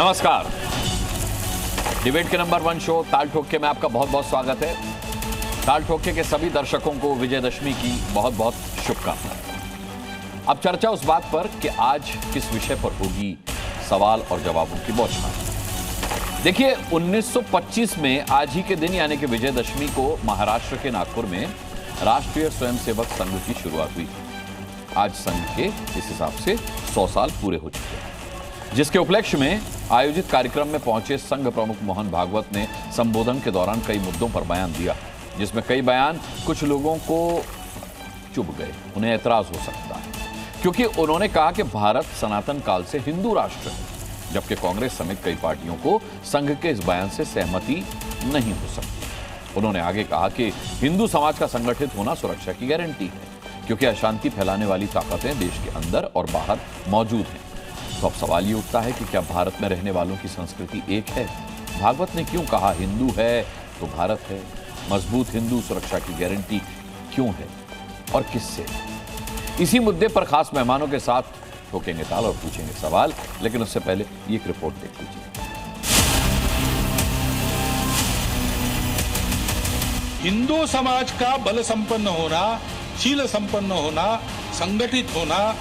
नमस्कार। डिबेट के number 1 show ताल ठोके में आपका बहुत बहुत स्वागत है। ताल ठोके के सभी दर्शकों को विजयदशमी की बहुत बहुत शुभकामनाएं। अब चर्चा उस बात पर कि आज किस विषय पर होगी सवाल और जवाबों की बौछार। देखिए, 1925 में आज ही के दिन यानी कि विजयदशमी को महाराष्ट्र के नागपुर में राष्ट्रीय स्वयंसेवक संघ की शुरुआत हुई। आज संघ के इस हिसाब से 100 साल पूरे हो चुके हैं, जिसके उपलक्ष्य में आयोजित कार्यक्रम में पहुंचे संघ प्रमुख मोहन भागवत ने संबोधन के दौरान कई मुद्दों पर बयान दिया, जिसमें कई बयान कुछ लोगों को चुभ गए, उन्हें ऐतराज हो सकता है, क्योंकि उन्होंने कहा कि भारत सनातन काल से हिंदू राष्ट्र है, जबकि कांग्रेस समेत कई पार्टियों को संघ के इस बयान से सहमति नहीं हो सकती। उन्होंने आगे कहा कि हिंदू समाज का संगठित होना सुरक्षा की गारंटी है, क्योंकि अशांति फैलाने वाली ताकतें देश के अंदर और बाहर मौजूद हैं। तो अब सवाल ये उठता है कि क्या भारत में रहने वालों की संस्कृति एक है? भागवत ने क्यों कहा हिंदू है तो भारत है? मजबूत हिंदू सुरक्षा की गारंटी क्यों है और किससे? इसी मुद्दे पर खास मेहमानों के साथ ठोकेंगे ताल और पूछेंगे सवाल, लेकिन उससे पहले ये एक रिपोर्ट देख लीजिए। हिंदू समाज का बल संपन्न होना, शील संपन्न होना, संगठित होना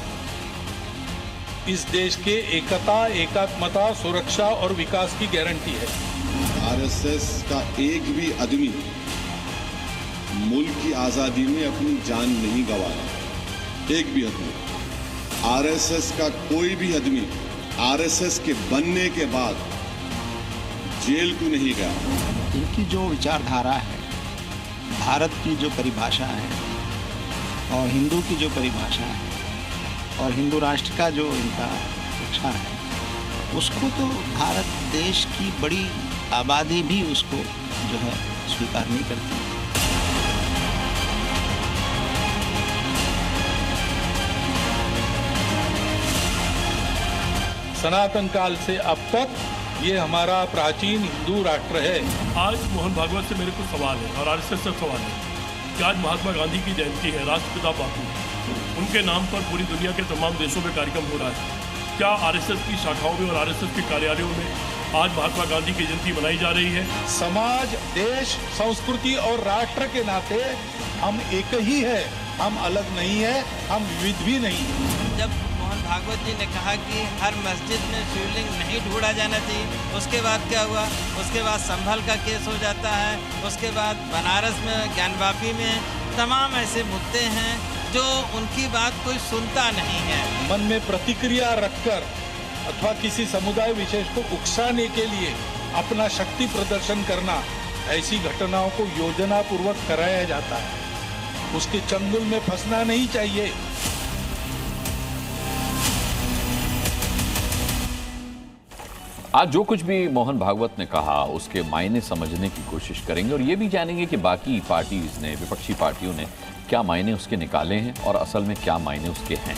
इस देश के एकता, एकात्मता, सुरक्षा और विकास की गारंटी है। आरएसएस का एक भी आदमी मुल्क की आजादी में अपनी जान नहीं गंवाया, एक भी आदमी। आरएसएस का कोई भी आदमी आरएसएस के बनने के बाद जेल को नहीं गया। इनकी जो विचारधारा है, भारत की जो परिभाषा है और हिंदू की जो परिभाषा है और हिंदू राष्ट्र का जो इनका इच्छा है, उसको तो भारत देश की बड़ी आबादी भी उसको जो है स्वीकार नहीं करती। सनातन काल से अब तक ये हमारा प्राचीन हिंदू राष्ट्र है। आज मोहन भागवत से मेरे को सवाल है और आरएसएस से सवाल है कि आज महात्मा गांधी की जयंती है, राष्ट्रपिता बापू, उनके नाम पर पूरी दुनिया के तमाम देशों में कार्यक्रम हो रहा है। क्या आरएसएस की शाखाओं में और आरएसएस के कार्यालयों में आज महात्मा गांधी की जयंती मनाई जा रही है? समाज, देश, संस्कृति और राष्ट्र के नाते हम एक ही है, हम अलग नहीं है, हम विविध भी नहीं है। जब मोहन भागवत जी ने कहा कि हर मस्जिद में शिवलिंग नहीं ढूंढा जाना चाहिए, उसके बाद क्या हुआ? उसके बाद संभल का केस हो जाता है, उसके बाद बनारस में ज्ञानवापी में तमाम ऐसे मुद्दे हैं जो उनकी बात कोई सुनता नहीं है। मन में प्रतिक्रिया रखकर अथवा किसी समुदाय विशेष को उकसाने के लिए अपना शक्ति प्रदर्शन करना, ऐसी घटनाओं को योजना पूर्वक कराया जाता है। उसके चंगुल में फंसना नहीं चाहिए। आज जो कुछ भी मोहन भागवत ने कहा उसके मायने समझने की कोशिश करेंगे और ये भी जानेंगे कि बाकी पार्टीज ने, विपक्षी पार्टियों ने क्या मायने उसके निकाले हैं और असल में क्या मायने उसके हैं।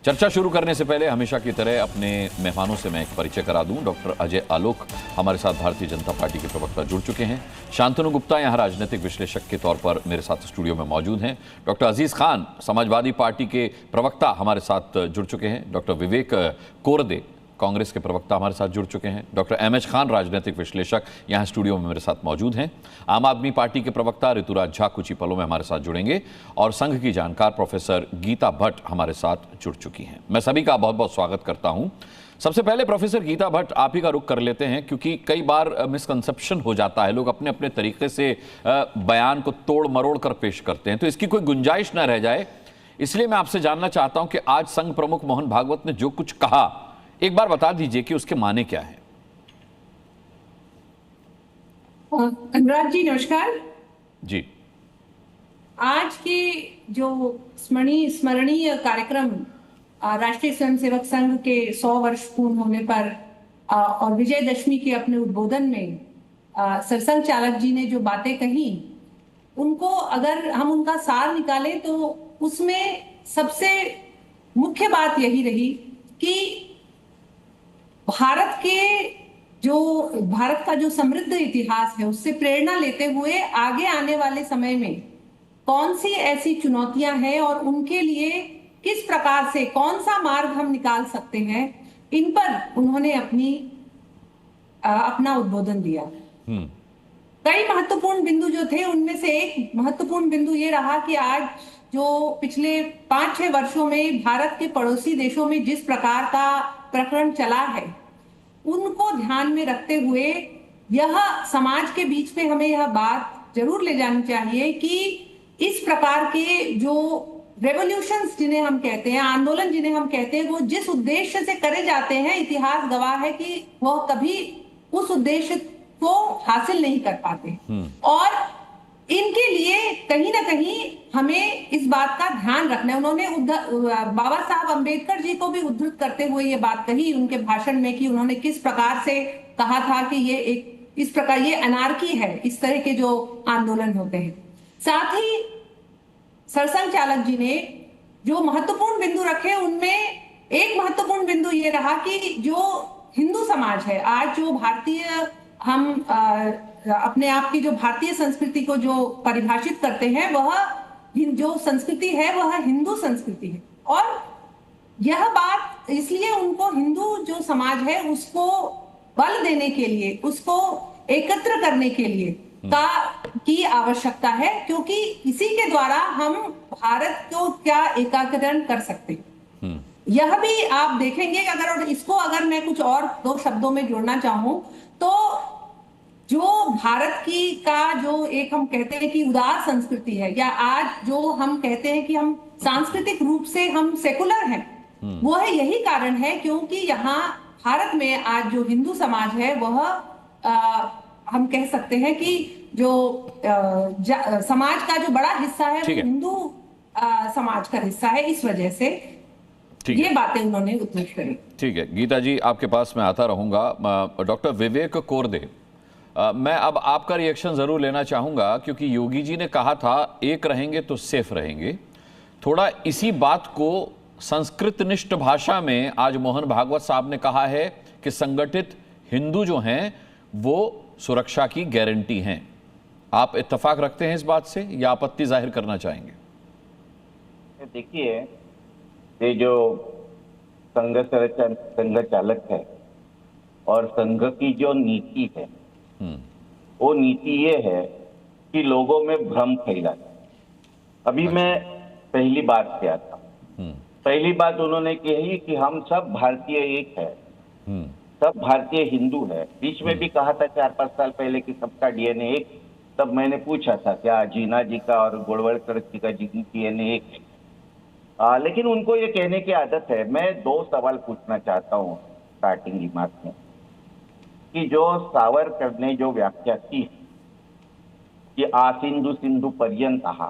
चर्चा शुरू करने से पहले हमेशा की तरह अपने मेहमानों से मैं एक परिचय करा दूं। डॉक्टर अजय आलोक हमारे साथ भारतीय जनता पार्टी के प्रवक्ता जुड़ चुके हैं। शांतनु गुप्ता यहाँ राजनीतिक विश्लेषक के तौर पर मेरे साथ स्टूडियो में मौजूद हैं। डॉक्टर अजीज खान समाजवादी पार्टी के प्रवक्ता हमारे साथ जुड़ चुके हैं। डॉक्टर विवेक कोरदे कांग्रेस के प्रवक्ता हमारे साथ जुड़ चुके हैं। डॉक्टर एमएच खान राजनीतिक विश्लेषक यहाँ स्टूडियो में मेरे साथ मौजूद हैं। आम आदमी पार्टी के प्रवक्ता ऋतुराज झा कुछ ही पलों में हमारे साथ जुड़ेंगे और संघ की जानकार प्रोफेसर गीता भट्ट हमारे साथ जुड़ चुकी हैं। मैं सभी का बहुत बहुत स्वागत करता हूं। सबसे पहले प्रोफेसर गीता भट्ट, आप ही का रुख कर लेते हैं, क्योंकि कई बार मिसकंसेप्शन हो जाता है, लोग अपने अपने तरीके से बयान को तोड़ मरोड़ कर पेश करते हैं, तो इसकी कोई गुंजाइश न रह जाए, इसलिए मैं आपसे जानना चाहता हूं कि आज संघ प्रमुख मोहन भागवत ने जो कुछ कहा, एक बार बता दीजिए कि उसके माने क्या है। अनुराग जी नमस्कार जी। आज के जो स्मरणीय कार्यक्रम राष्ट्रीय स्वयंसेवक संघ के 100 वर्ष पूर्ण होने पर और विजयदशमी के अपने उद्बोधन में सरसंघ चालक जी ने जो बातें कही, उनको अगर हम उनका सार निकालें तो उसमें सबसे मुख्य बात यही रही कि भारत का जो समृद्ध इतिहास है उससे प्रेरणा लेते हुए आगे आने वाले समय में कौन सी ऐसी चुनौतियां हैं और उनके लिए किस प्रकार से कौन सा मार्ग हम निकाल सकते हैं, इन पर उन्होंने अपनी अपना उद्बोधन दिया। कई महत्वपूर्ण बिंदु जो थे उनमें से एक महत्वपूर्ण बिंदु ये रहा कि आज जो पिछले 5-6 वर्षों में भारत के पड़ोसी देशों में जिस प्रकार का प्रकरण चला है उनको ध्यान में रखते हुए यह समाज के बीच में हमें यह बात जरूर ले जानी चाहिए कि इस प्रकार के जो रेवोल्यूशंस जिन्हें हम कहते हैं, आंदोलन जिन्हें हम कहते हैं, वो जिस उद्देश्य से करे जाते हैं इतिहास गवाह है कि वह कभी उस उद्देश्य को हासिल नहीं कर पाते। और इनके लिए कहीं ना कहीं हमें इस बात का ध्यान रखना है। उन्होंने बाबा साहब अंबेडकर जी को भी उद्धृत करते हुए ये बात कही उनके भाषण में कि उन्होंने किस प्रकार से कहा था कि ये एक इस प्रकार ये अनार्की है, इस तरह के जो आंदोलन होते हैं। साथ ही सरसंघ चालक जी ने जो महत्वपूर्ण बिंदु रखे उनमें एक महत्वपूर्ण बिंदु ये रहा कि जो हिंदू समाज है आज जो भारतीय हम अपने आप की जो भारतीय संस्कृति को जो परिभाषित करते हैं वह जो संस्कृति है वह हिंदू संस्कृति है। और यह बात इसलिए उनको हिंदू जो समाज है उसको बल देने के लिए, उसको एकत्र करने के लिए की आवश्यकता है, क्योंकि इसी के द्वारा हम भारत को क्या एकीकरण कर सकते हैं। यह भी आप देखेंगे अगर मैं कुछ और 2 शब्दों में जोड़ना चाहूं तो जो भारत की का जो एक हम कहते हैं कि उदार संस्कृति है, या आज जो हम कहते हैं कि हम सांस्कृतिक रूप से हम सेकुलर हैं, वो है यही कारण है क्योंकि यहाँ भारत में आज जो हिंदू समाज है वह हम कह सकते हैं कि जो समाज का जो बड़ा हिस्सा है वो हिंदू समाज का हिस्सा है। इस वजह से ये बातें उन्होंने उद्धृत करी। ठीक है गीता जी, आपके पास मैं आता रहूंगा। डॉक्टर विवेक कोरदे, मैं अब आपका रिएक्शन जरूर लेना चाहूंगा क्योंकि योगी जी ने कहा था एक रहेंगे तो सेफ रहेंगे। थोड़ा इसी बात को संस्कृतनिष्ठ भाषा में आज मोहन भागवत साहब ने कहा है कि संगठित हिंदू जो हैं वो सुरक्षा की गारंटी हैं। आप इत्तेफाक रखते हैं इस बात से या आपत्ति जाहिर करना चाहेंगे? देखिए, ये जो संघ चालक है और संघ की जो नीति है वो नीति ये है कि लोगों में भ्रम फैलाना। अभी मैं पहली बात किया था, पहली बात उन्होंने कही कि हम सब भारतीय एक है, सब भारतीय हिंदू है। बीच में भी कहा था 4-5 साल पहले कि सबका डीएनए एक। तब मैंने पूछा था क्या जीना जी का और गोलवलकर जी का डीएनए एक है? लेकिन उनको ये कहने की आदत है। मैं 2 सवाल पूछना चाहता हूँ स्टार्टिंग रिमार्क में कि जो सावरकर ने जो व्याख्या की कि आसिंधु सिंधु पर्यंतः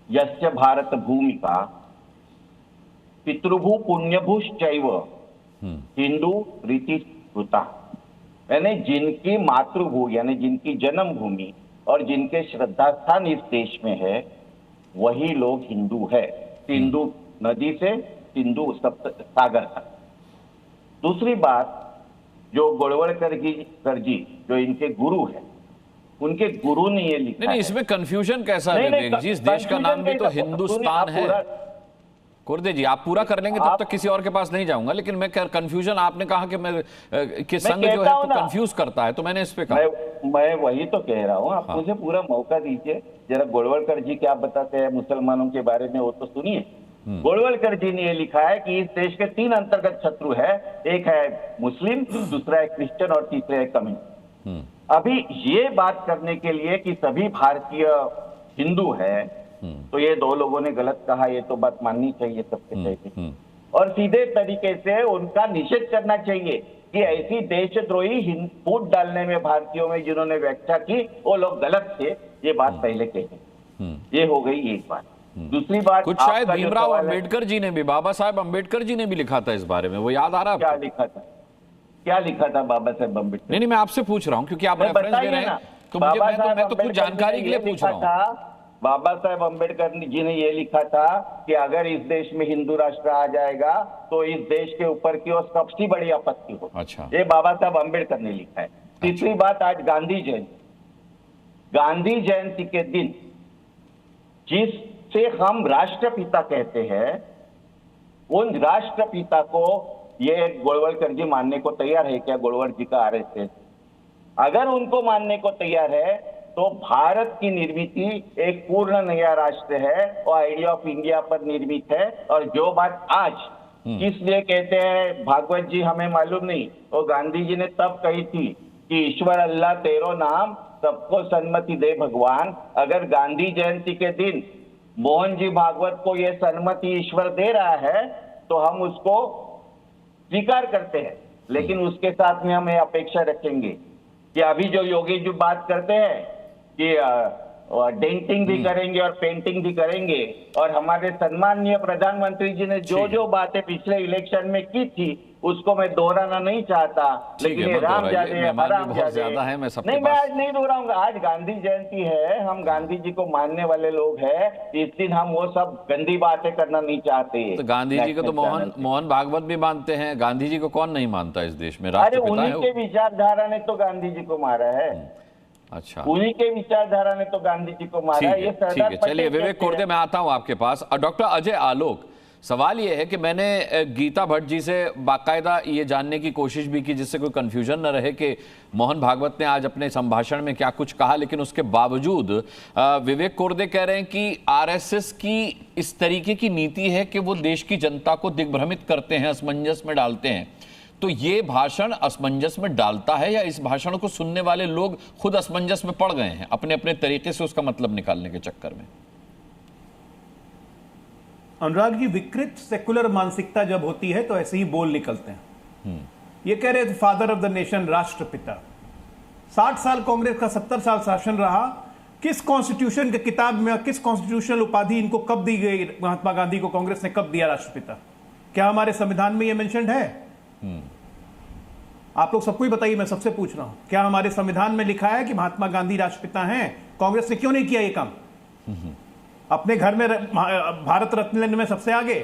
यस्य भारत भूमिका पितृभू पुण्यभूश्चैव हिंदू रीति श्रुता, यानी जिनकी मातृभू यानी जिनकी जन्मभूमि और जिनके श्रद्धा स्थान इस देश में है वही लोग हिंदू है, सिंधु नदी से सिंधु सप्त सागर तक। दूसरी बात, जो गोलवलकर जी जो इनके गुरु है, उनके गुरु ने ये लिखा नहीं, इसमें कंफ्यूजन कैसा है विवेक जी? इस देश का नाम भी तो हिंदुस्तान है। कोरदे जी, आप पूरा कर लेंगे तब तक किसी और के पास नहीं जाऊंगा, लेकिन मैं कंफ्यूजन, आपने कहा कि संघ जो है तो कंफ्यूज करता है, तो मैंने इस पे कहा। मैं वही तो कह रहा हूँ, आप मुझे पूरा मौका दीजिए। जरा गोलवलकर जी क्या बताते हैं मुसलमानों के बारे में वो तो सुनिए। गोलवलकर जी ने ये लिखा है कि इस देश के 3 अंतर्गत शत्रु है, एक है मुस्लिम, दूसरा है क्रिश्चियन और तीसरा है कम्युनिस्ट। अभी ये बात करने के लिए कि सभी भारतीय हिंदू है तो ये 2 लोगों ने गलत कहा, ये तो बात माननी चाहिए सबके पहले, और सीधे तरीके से उनका निषेध करना चाहिए कि ऐसी देशद्रोही फूट डालने में भारतीयों में जिन्होंने व्याख्या की वो लोग गलत थे। ये बात पहले कही, ये हो गई एक बात। दूसरी बात, कुछ शायद भीमराव अंबेडकर जी ने भी, बाबा साहेब अंबेडकर जी ने भी लिखा था इस बारे में, वो याद आ रहा है? क्या लिखा था बाबा साहेब अंबेडकर? नहीं, मैं आपसे पूछ रहा हूँ क्योंकि आप रेफरेंस दे रहे हैं तो मैं तो कुछ जानकारी के लिए पूछ रहा हूँ। बाबा साहेब अंबेडकर जी ने यह लिखा था कि अगर इस देश में हिंदू राष्ट्र आ जाएगा तो इस देश के ऊपर की ओर सबसे बड़ी आपत्ति हो। अच्छा, ये बाबा साहेब अंबेडकर ने लिखा है। तीसरी बात, आज गांधी जयंती के दिन जिससे हम राष्ट्रपिता कहते हैं, उन राष्ट्रपिता को ये गोलवलकर जी मानने को तैयार है क्या? गोलवलकर जी का आरएसएस अगर उनको मानने को तैयार है तो भारत की निर्मित एक पूर्ण नया राष्ट्र है और आइडिया ऑफ इंडिया पर निर्मित है। और जो बात आज किस लिए कहते हैं भागवत जी हमें मालूम नहीं, और गांधी जी ने तब कही थी कि ईश्वर अल्लाह तेरो नाम सबको सन्मति दे भगवान। अगर गांधी जयंती के दिन मोहन जी भागवत को यह सन्मति ईश्वर दे रहा है तो हम उसको स्वीकार करते हैं, लेकिन उसके साथ में हम ये अपेक्षा रखेंगे कि अभी जो योगी जी बात करते हैं कि डेंटिंग भी करेंगे और पेंटिंग भी करेंगे, और हमारे सम्माननीय प्रधानमंत्री जी ने जो बातें पिछले इलेक्शन में की थी उसको मैं दोहराना नहीं चाहता, लेकिन ये राम जादे नहीं, मैं आज नहीं दोहराऊंगा। आज गांधी जयंती है, हम गांधी जी को मानने वाले लोग हैं, इस दिन हम वो सब गंदी बातें करना नहीं चाहते। तो गांधी जी को तो मोहन भागवत भी मानते हैं, गांधी जी को कौन नहीं मानता इस देश में? अरे उन्हीं के विचारधारा ने तो गांधी जी को मारा है। अच्छा, उन्हीं के विचारधारा ने तो गांधी जी को मारा है। ये ठीक है, चलिए विवेक कोरदे मैं आता हूं आपके पास। डॉक्टर अजय आलोक, सवाल ये है कि मैंने गीता भट्ट जी से बाकायदा ये जानने की कोशिश भी की जिससे कोई कंफ्यूजन न रहे कि मोहन भागवत ने आज अपने संभाषण में क्या कुछ कहा, लेकिन उसके बावजूद विवेक कोरदे कह रहे हैं कि आरएसएस की इस तरीके की नीति है कि वो देश की जनता को दिग्भ्रमित करते हैं, असमंजस में डालते हैं। तो ये भाषण असमंजस में डालता है या इस भाषण को सुनने वाले लोग खुद असमंजस में पड़ गए हैं अपने अपने तरीके से उसका मतलब निकालने के चक्कर में? अनुराग जी, विकृत सेकुलर मानसिकता जब होती है तो ऐसे ही बोल निकलते हैं। ये कह रहे थे फादर ऑफ द नेशन, राष्ट्रपिता। 60 साल कांग्रेस का 70 साल शासन रहा। किस कॉन्स्टिट्यूशन के किताब में, किस कॉन्स्टिट्यूशनल उपाधि इनको कब दी गई? महात्मा गांधी को कांग्रेस ने कब दिया राष्ट्रपिता? क्या हमारे संविधान में यह मेंशन्ड है? आप लोग सबको ही बताइए, मैं सबसे पूछ रहा हूं, क्या हमारे संविधान में लिखा है कि महात्मा गांधी राष्ट्रपिता हैं? कांग्रेस ने क्यों नहीं किया ये काम? अपने घर में भारत रत्न में सबसे आगे,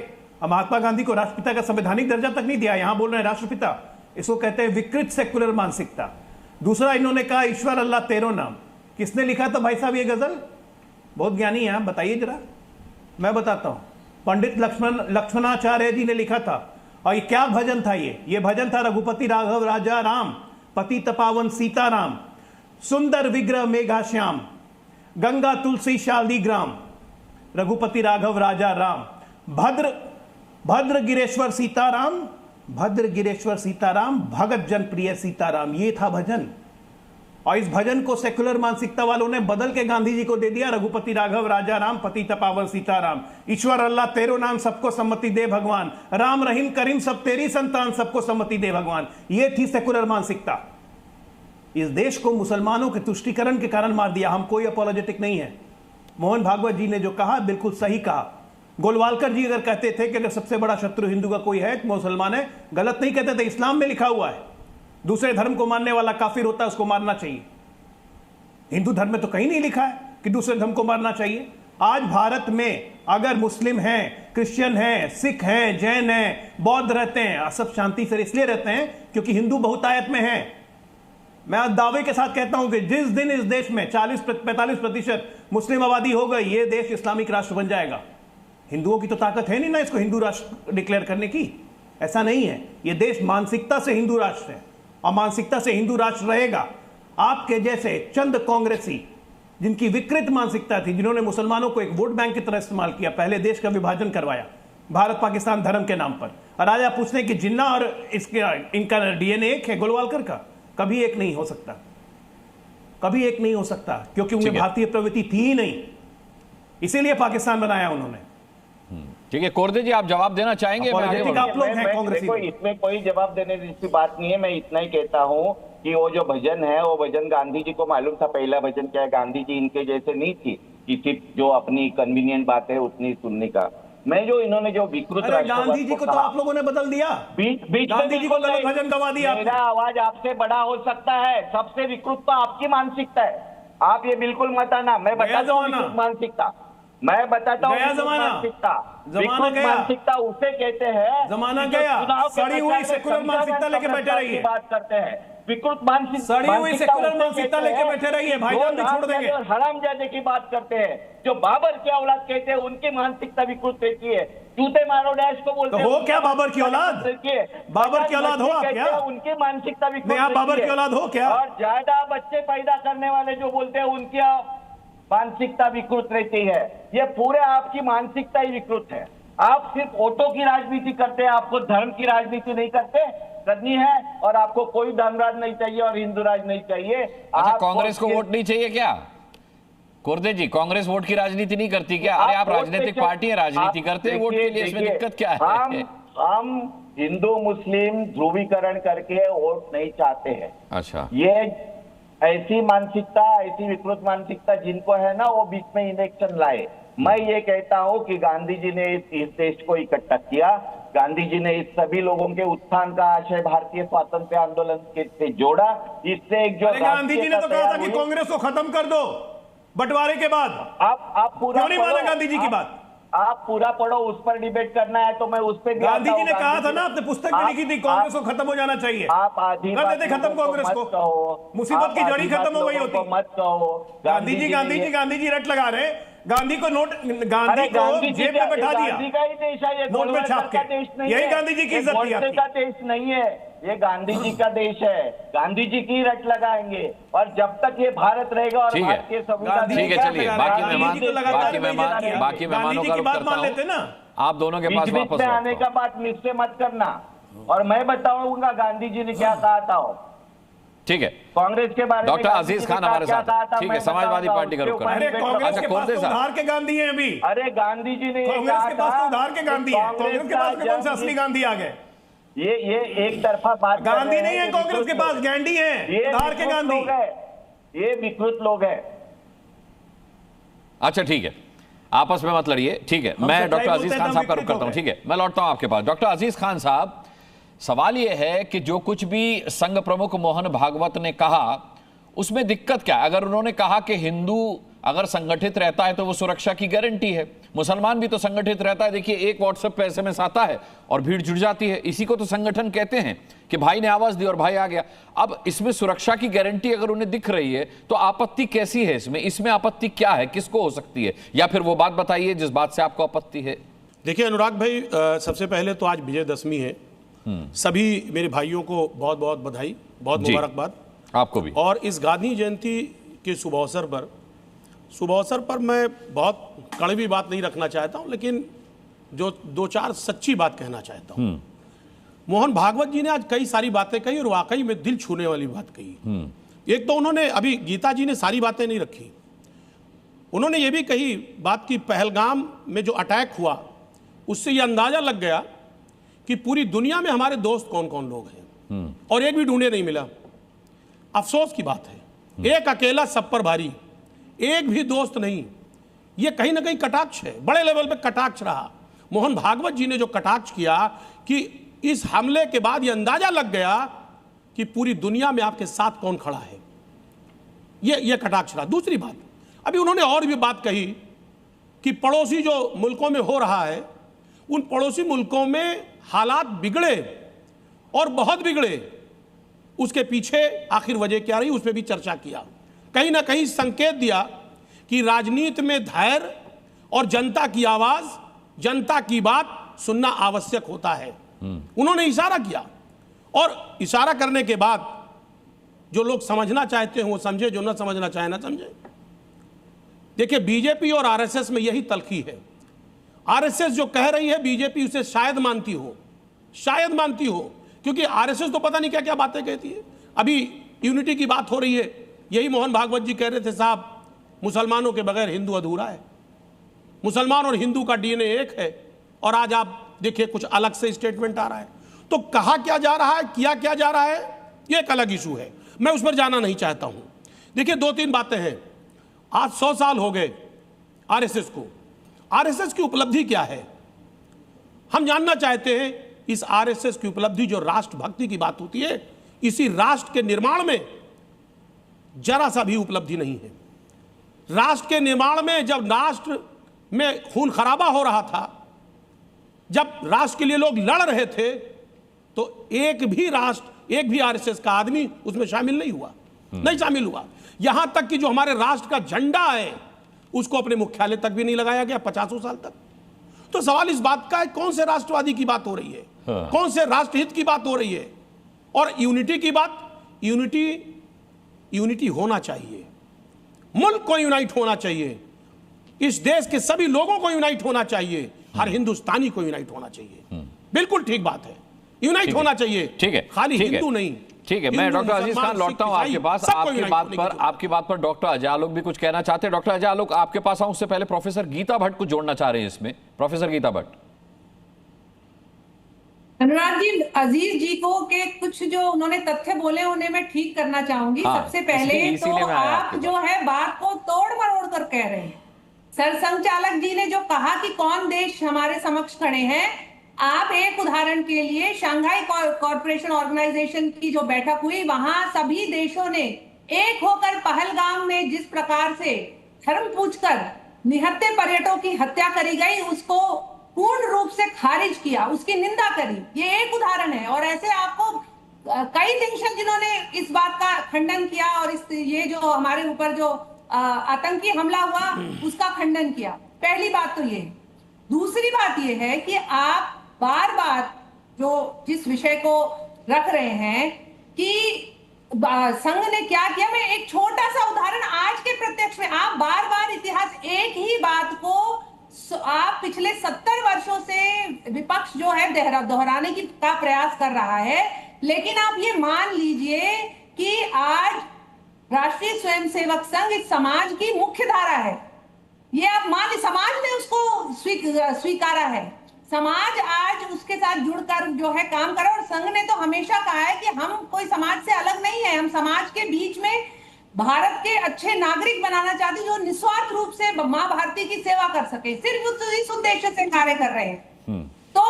अब महात्मा गांधी को राष्ट्रपिता का संवैधानिक दर्जा तक नहीं दिया, यहां बोल रहे हैं राष्ट्रपिता। इसको कहते हैं विकृत सेकुलर मानसिकता। दूसरा, इन्होंने कहा ईश्वर अल्लाह तेरो नाम। किसने लिखा था भाई साहब ये गजल? बहुत ज्ञानी है आप, बताइए जरा। मैं बताता हूं, पंडित लक्ष्मणाचार्य जी ने लिखा था। और ये क्या भजन था? ये भजन था रघुपति राघव राजा राम, पति तपावन सीताराम, सुंदर विग्रह मेघा श्याम, गंगा तुलसी शालिग्राम, रघुपति राघव राजा राम, भद्र गिरेश्वर सीताराम, भद्र गिरेश्वर सीताराम, भगत जन प्रिय सीताराम। ये था भजन। और इस भजन को सेकुलर मानसिकता वालों ने बदल के गांधी जी को दे दिया, रघुपति राघव राजा राम, पति तपावन सीताराम, ईश्वर अल्लाह तेरो नाम सबको सम्मति दे भगवान, राम रहीम करीम सब तेरी संतान सबको सम्मति दे भगवान। ये थी सेकुलर मानसिकता। इस देश को मुसलमानों के तुष्टीकरण के कारण मार दिया। हम कोई अपॉलोजेटिक नहीं है। मोहन भागवत जी ने जो कहा बिल्कुल सही कहा। गोलवालकर जी अगर कहते थे कि सबसे बड़ा शत्रु हिंदू का कोई है तो मुसलमान है, गलत नहीं कहते थे। इस्लाम में लिखा हुआ है दूसरे धर्म को मानने वाला काफिर होता है, उसको मारना चाहिए। हिंदू धर्म में तो कहीं नहीं लिखा है कि दूसरे धर्म को मारना चाहिए। आज भारत में अगर मुस्लिम हैं, क्रिश्चियन हैं, सिख हैं, जैन हैं, बौद्ध रहते हैं, सब शांति से इसलिए रहते हैं क्योंकि हिंदू बहुतायत में हैं। मैं दावे के साथ कहता हूं कि जिस दिन इस देश में 40-45% मुस्लिम आबादी हो गई, यह देश इस्लामिक राष्ट्र बन जाएगा। हिंदुओं की तो ताकत है नहीं ना इसको हिंदू राष्ट्र डिक्लेयर करने की। ऐसा नहीं है। यह देश मानसिकता से हिंदू राष्ट्र है और मानसिकता से हिंदू राष्ट्र रहेगा। आपके जैसे चंद कांग्रेसी जिनकी विकृत मानसिकता थी, जिन्होंने मुसलमानों को एक वोट बैंक की तरह इस्तेमाल किया, पहले देश का विभाजन करवाया भारत पाकिस्तान धर्म के नाम पर। और आज आप पूछते हैं कि जिन्ना और इनका डीएनए एक है गोलवालकर का? कभी एक नहीं हो सकता, कभी एक नहीं हो सकता, क्योंकि उनमें भारतीय प्रवृत्ति थी ही नहीं। इसीलिए पाकिस्तान बनाया उन्होंने। ठीक है, कोरदे जी आप जवाब देना चाहेंगे? आप लोग हैं कांग्रेसी। इसमें कोई जवाब देने जैसी बात नहीं है। मैं इतना ही कहता हूं कि वो जो भजन है वो भजन गांधी जी को मालूम था। पहला भजन क्या है? गांधी जी इनके जैसे नहीं थी कि सिर्फ जो अपनी कन्वीनियंट बात है उतनी सुनने का। मैं जो इन्होंने जो विकृत गांधी जी को तो आप लोगों ने बदल दिया। बीच गांधी जी को गलत भजन गवा दिया। मेरा आवाज आपसे बड़ा हो सकता है। सबसे विकृत तो आपकी मानसिकता है। आप ये बिल्कुल मत आना। मैं बताता हूँ मानसिकता, मैं बताता हूँ मानसिकता। मानसिकता उसे कहते हैं जमाना गया, सड़ी हुई सेकुलर मानसिकता लेके बैठे रहिए। बात करते हैं विकृत मानसिक सड़ी हुई सेकुलर मानसिकता लेके बैठे रहिए, भाईजान भी छोड़ देंगे। हरामजादे की बात करते हैं, जो बाबर की औलाद कहते हैं, उनकी मानसिकता विकृत रहती है। जूते मारो डैश को बोलते हैं। तो हो क्या बाबर की औलाद? बाबर की औलाद हो आप क्या? उनकी मानसिकता विकृत नहीं, आप बाबर की औलाद हो क्या? और ज्यादा बच्चे पैदा करने वाले जो बोलते हैं, उनकी मानसिकता विकृत रहती है। ये पूरे आपकी मानसिकता ही विकृत है। आप सिर्फ वोटों की राजनीति करते हैं, आपको धर्म की राजनीति नहीं करनी है, और आपको कोई धर्मराज नहीं चाहिए और हिंदू राज नहीं चाहिए। अच्छा, कांग्रेस को वोट नहीं चाहिए क्या? कुर्दे जी, कांग्रेस वोट की राजनीति नहीं करती क्या? अरे आप राजनीतिक पार्टी है, राजनीति करते हैं वोट के लिए, इसमें दिक्कत क्या है? हम हिंदू मुस्लिम ध्रुवीकरण करके वोट नहीं चाहते हैं। अच्छा, ये ऐसी मानसिकता, ऐसी विकृत मानसिकता जिनको है ना, वो बीच में इलेक्शन लाए। मैं ये कहता हूं कि गांधी जी ने इस देश को इकट्ठा किया, गांधी जी ने इस सभी लोगों के उत्थान का आशय भारतीय स्वातंत्र आंदोलन से जोड़ा। इससे एक जो गांधी जी ने तो कहा था कि कांग्रेस को खत्म कर दो बंटवारे के बाद। आप पूरा क्यों नहीं माना गांधी जी की बात? आप पूरा पढ़ो, उस पर डिबेट करना है तो मैं उस पर गांधी जी ने कहा था ना, आपने पुस्तक में लिखी थी, कांग्रेस को खत्म हो जाना चाहिए। आप आधी कर देते खत्म कांग्रेस को, मुसीबत की जड़ी खत्म हो गई होती। मत कहो गांधी जी रट लगा रहे। गांधी को जेब में बैठा दिया, गांधी का ही देश है ये, नोट में छाप के। देश नहीं यही है, गांधी जी की इज्जत थी आपकी। का देश नहीं है, ये गांधी जी का देश है। गांधी जी की रट लगाएंगे, और जब तक ये भारत रहेगा और भारतीय संविधान, ठीक है, चलिए बाकी मेहमानों का रुख करता हूं। आप दोनों के पास वापस आने का बात मुझसे मत करना, और मैं बताऊंगा गांधी जी ने क्या कहा था। ठीक है, कांग्रेस के बारे में डॉक्टर अजीज खान हमारे साथ, ठीक है, समाजवादी पार्टी का रुख करना। कांग्रेस के पास तो उधार के गांधी हैं अभी। अरे गांधी जी ने कांग्रेस के पास तो उधार के गांधी है, कांग्रेस के पास कौन से असली गांधी आ गए? ये एक तरफा बात, गांधी नहीं है कांग्रेस के पास, गैंडी है, उधार के गांधी। ये विकृत लोग हैं। अच्छा ठीक है, आपस में मत लड़िए, ठीक है। मैं डॉक्टर अजीज खान साहब का रुख करता हूं, ठीक है, मैं लौटता हूं आपके पास। डॉक्टर अजीज खान साहब, सवाल यह है कि जो कुछ भी संघ प्रमुख मोहन भागवत ने कहा, उसमें दिक्कत क्या है? अगर उन्होंने कहा कि हिंदू अगर संगठित रहता है तो वो सुरक्षा की गारंटी है, मुसलमान भी तो संगठित रहता है। देखिए, एक व्हाट्सएप पे एसएमएस आता है और भीड़ जुड़ जाती है, इसी को तो संगठन कहते हैं कि भाई ने आवाज दी और भाई आ गया। अब इसमें सुरक्षा की गारंटी अगर उन्हें दिख रही है तो आपत्ति कैसी है इसमें आपत्ति क्या है, किसको हो सकती है? या फिर वो बात बताइए जिस बात से आपको आपत्ति है। देखिए अनुराग भाई, सबसे पहले तो आज विजयदशमी है। सभी मेरे भाइयों को बहुत बहुत बधाई, बहुत मुबारकबाद। आपको भी। और इस गांधी जयंती के शुभ अवसर पर मैं बहुत कड़वी बात नहीं रखना चाहता हूं, लेकिन जो दो चार सच्ची बात कहना चाहता हूं। मोहन भागवत जी ने आज कई सारी बातें कही और वाकई में दिल छूने वाली बात कही। एक तो उन्होंने, अभी गीता जी ने सारी बातें नहीं रखी, उन्होंने ये भी कही बात की पहलगाम में जो अटैक हुआ उससे ये अंदाजा लग गया कि पूरी दुनिया में हमारे दोस्त कौन कौन लोग हैं, और एक भी ढूंढे नहीं मिला। अफसोस की बात है, एक अकेला सब पर भारी, एक भी दोस्त नहीं। ये कहीं ना कहीं कटाक्ष है, बड़े लेवल पे कटाक्ष रहा। मोहन भागवत जी ने जो कटाक्ष किया कि इस हमले के बाद ये अंदाजा लग गया कि पूरी दुनिया में आपके साथ कौन खड़ा है, ये कटाक्ष रहा। दूसरी बात, अभी उन्होंने और भी बात कही कि पड़ोसी जो मुल्कों में हो रहा है, उन पड़ोसी मुल्कों में हालात बिगड़े और बहुत बिगड़े, उसके पीछे आखिर वजह क्या रही, उस पर भी चर्चा किया। कहीं ना कहीं संकेत दिया कि राजनीति में धैर्य और जनता की आवाज, जनता की बात सुनना आवश्यक होता है। उन्होंने इशारा किया, और इशारा करने के बाद जो लोग समझना चाहते हैं वो समझे, जो न समझना चाहे ना समझे। देखिए, बीजेपी और आरएसएस में यही तलखी है। आरएसएस जो कह रही है, बीजेपी उसे शायद मानती हो, क्योंकि आरएसएस तो पता नहीं क्या क्या बातें कहती है। अभी यूनिटी की बात हो रही है, यही मोहन भागवत जी कह रहे थे, साहब मुसलमानों के बगैर हिंदू अधूरा है, मुसलमान और हिंदू का डीएनए एक है। और आज आप देखिए कुछ अलग से स्टेटमेंट आ रहा है। तो कहा क्या जा रहा है, किया क्या जा रहा है, यह एक अलग इशू है, मैं उस पर जाना नहीं चाहता हूं। देखिए, दो तीन बातें हैं। आज 100 साल हो गए आरएसएस को। आरएसएस की उपलब्धि क्या है, हम जानना चाहते हैं। इस आरएसएस की उपलब्धि, जो राष्ट्रभक्ति की बात होती है, इसी राष्ट्र के निर्माण में जरा सा भी उपलब्धि नहीं है। राष्ट्र के निर्माण में, जब राष्ट्र में खून खराबा हो रहा था, जब राष्ट्र के लिए लोग लड़ रहे थे, तो एक भी राष्ट्र एक भी आरएसएस का आदमी उसमें शामिल नहीं हुआ, नहीं शामिल हुआ। यहां तक कि जो हमारे राष्ट्र का झंडा है उसको अपने मुख्यालय तक भी नहीं लगाया गया 50 साल तक। तो सवाल इस बात का है, कौन से राष्ट्रवादी की बात हो रही है, कौन से राष्ट्रहित की बात हो रही है? और यूनिटी की बात, यूनिटी होना चाहिए, मुल्क को यूनाइट होना चाहिए, इस देश के सभी लोगों को यूनाइट होना चाहिए, हर हिंदुस्तानी को यूनाइट होना चाहिए। बिल्कुल ठीक बात है, यूनाइट होना चाहिए, ठीक है, खाली हिंदू नहीं। ठीक है, मैं डॉक्टर अजीज खान लौटता हूं आपके पास। आपकी बात पर डॉक्टर अजय आलोक भी कुछ कहना चाहते हैं। डॉक्टर अजय आलोक, आपके पास आऊं उससे पहले प्रोफेसर गीता भट्ट को जोड़ना चाह रहे हैं इसमें। प्रोफेसर गीता भट्ट। अनुराग जी, अजीज जी को के कुछ जो उन्होंने तथ्य बोले उन्हें मैं ठीक करना चाहूंगी। सबसे पहले तो आप जो है बात को तोड़ मरोड़ कर कह रहे हैं। सरसंघचालक जी ने जो कहा कि कौन देश हमारे समक्ष खड़े हैं, आप एक उदाहरण के लिए शंघाई कॉरपोरेशन ऑर्गेनाइजेशन की जो बैठक हुई, वहां सभी देशों ने एक होकर पहलगाम में जिस प्रकार से धर्म पूछकर निहत्थे पर्यटकों की हत्या करी गई उसको पूर्ण रूप से खारिज किया, उसकी निंदा करी। ये एक उदाहरण है। और ऐसे आपको कई देश हैं जिन्होंने इस बात का खंडन किया और ये जो हमारे ऊपर जो आतंकी हमला हुआ उसका खंडन किया। पहली बात तो ये। दूसरी बात ये है कि आप बार बार जो जिस विषय को रख रहे हैं कि संघ ने क्या किया, मैं एक छोटा सा उदाहरण आज के प्रत्यक्ष में, आप बार बार इतिहास एक ही बात को आप पिछले 70 वर्षों से विपक्ष जो है दोहराने की का प्रयास कर रहा है। लेकिन आप ये मान लीजिए कि आज राष्ट्रीय स्वयंसेवक संघ इस समाज की मुख्य धारा है। ये आप मान, समाज ने उसको स्वीकारा है, समाज आज उसके साथ जुड़कर जो है काम कर रहा है। और संघ ने तो हमेशा कहा है कि हम कोई समाज से अलग नहीं है, हम समाज के बीच में भारत के अच्छे नागरिक बनाना चाहते हैं जो निस्वार्थ रूप से मां भारती की सेवा कर सके, सिर्फ इस उद्देश्य से कार्य कर रहे हैं। तो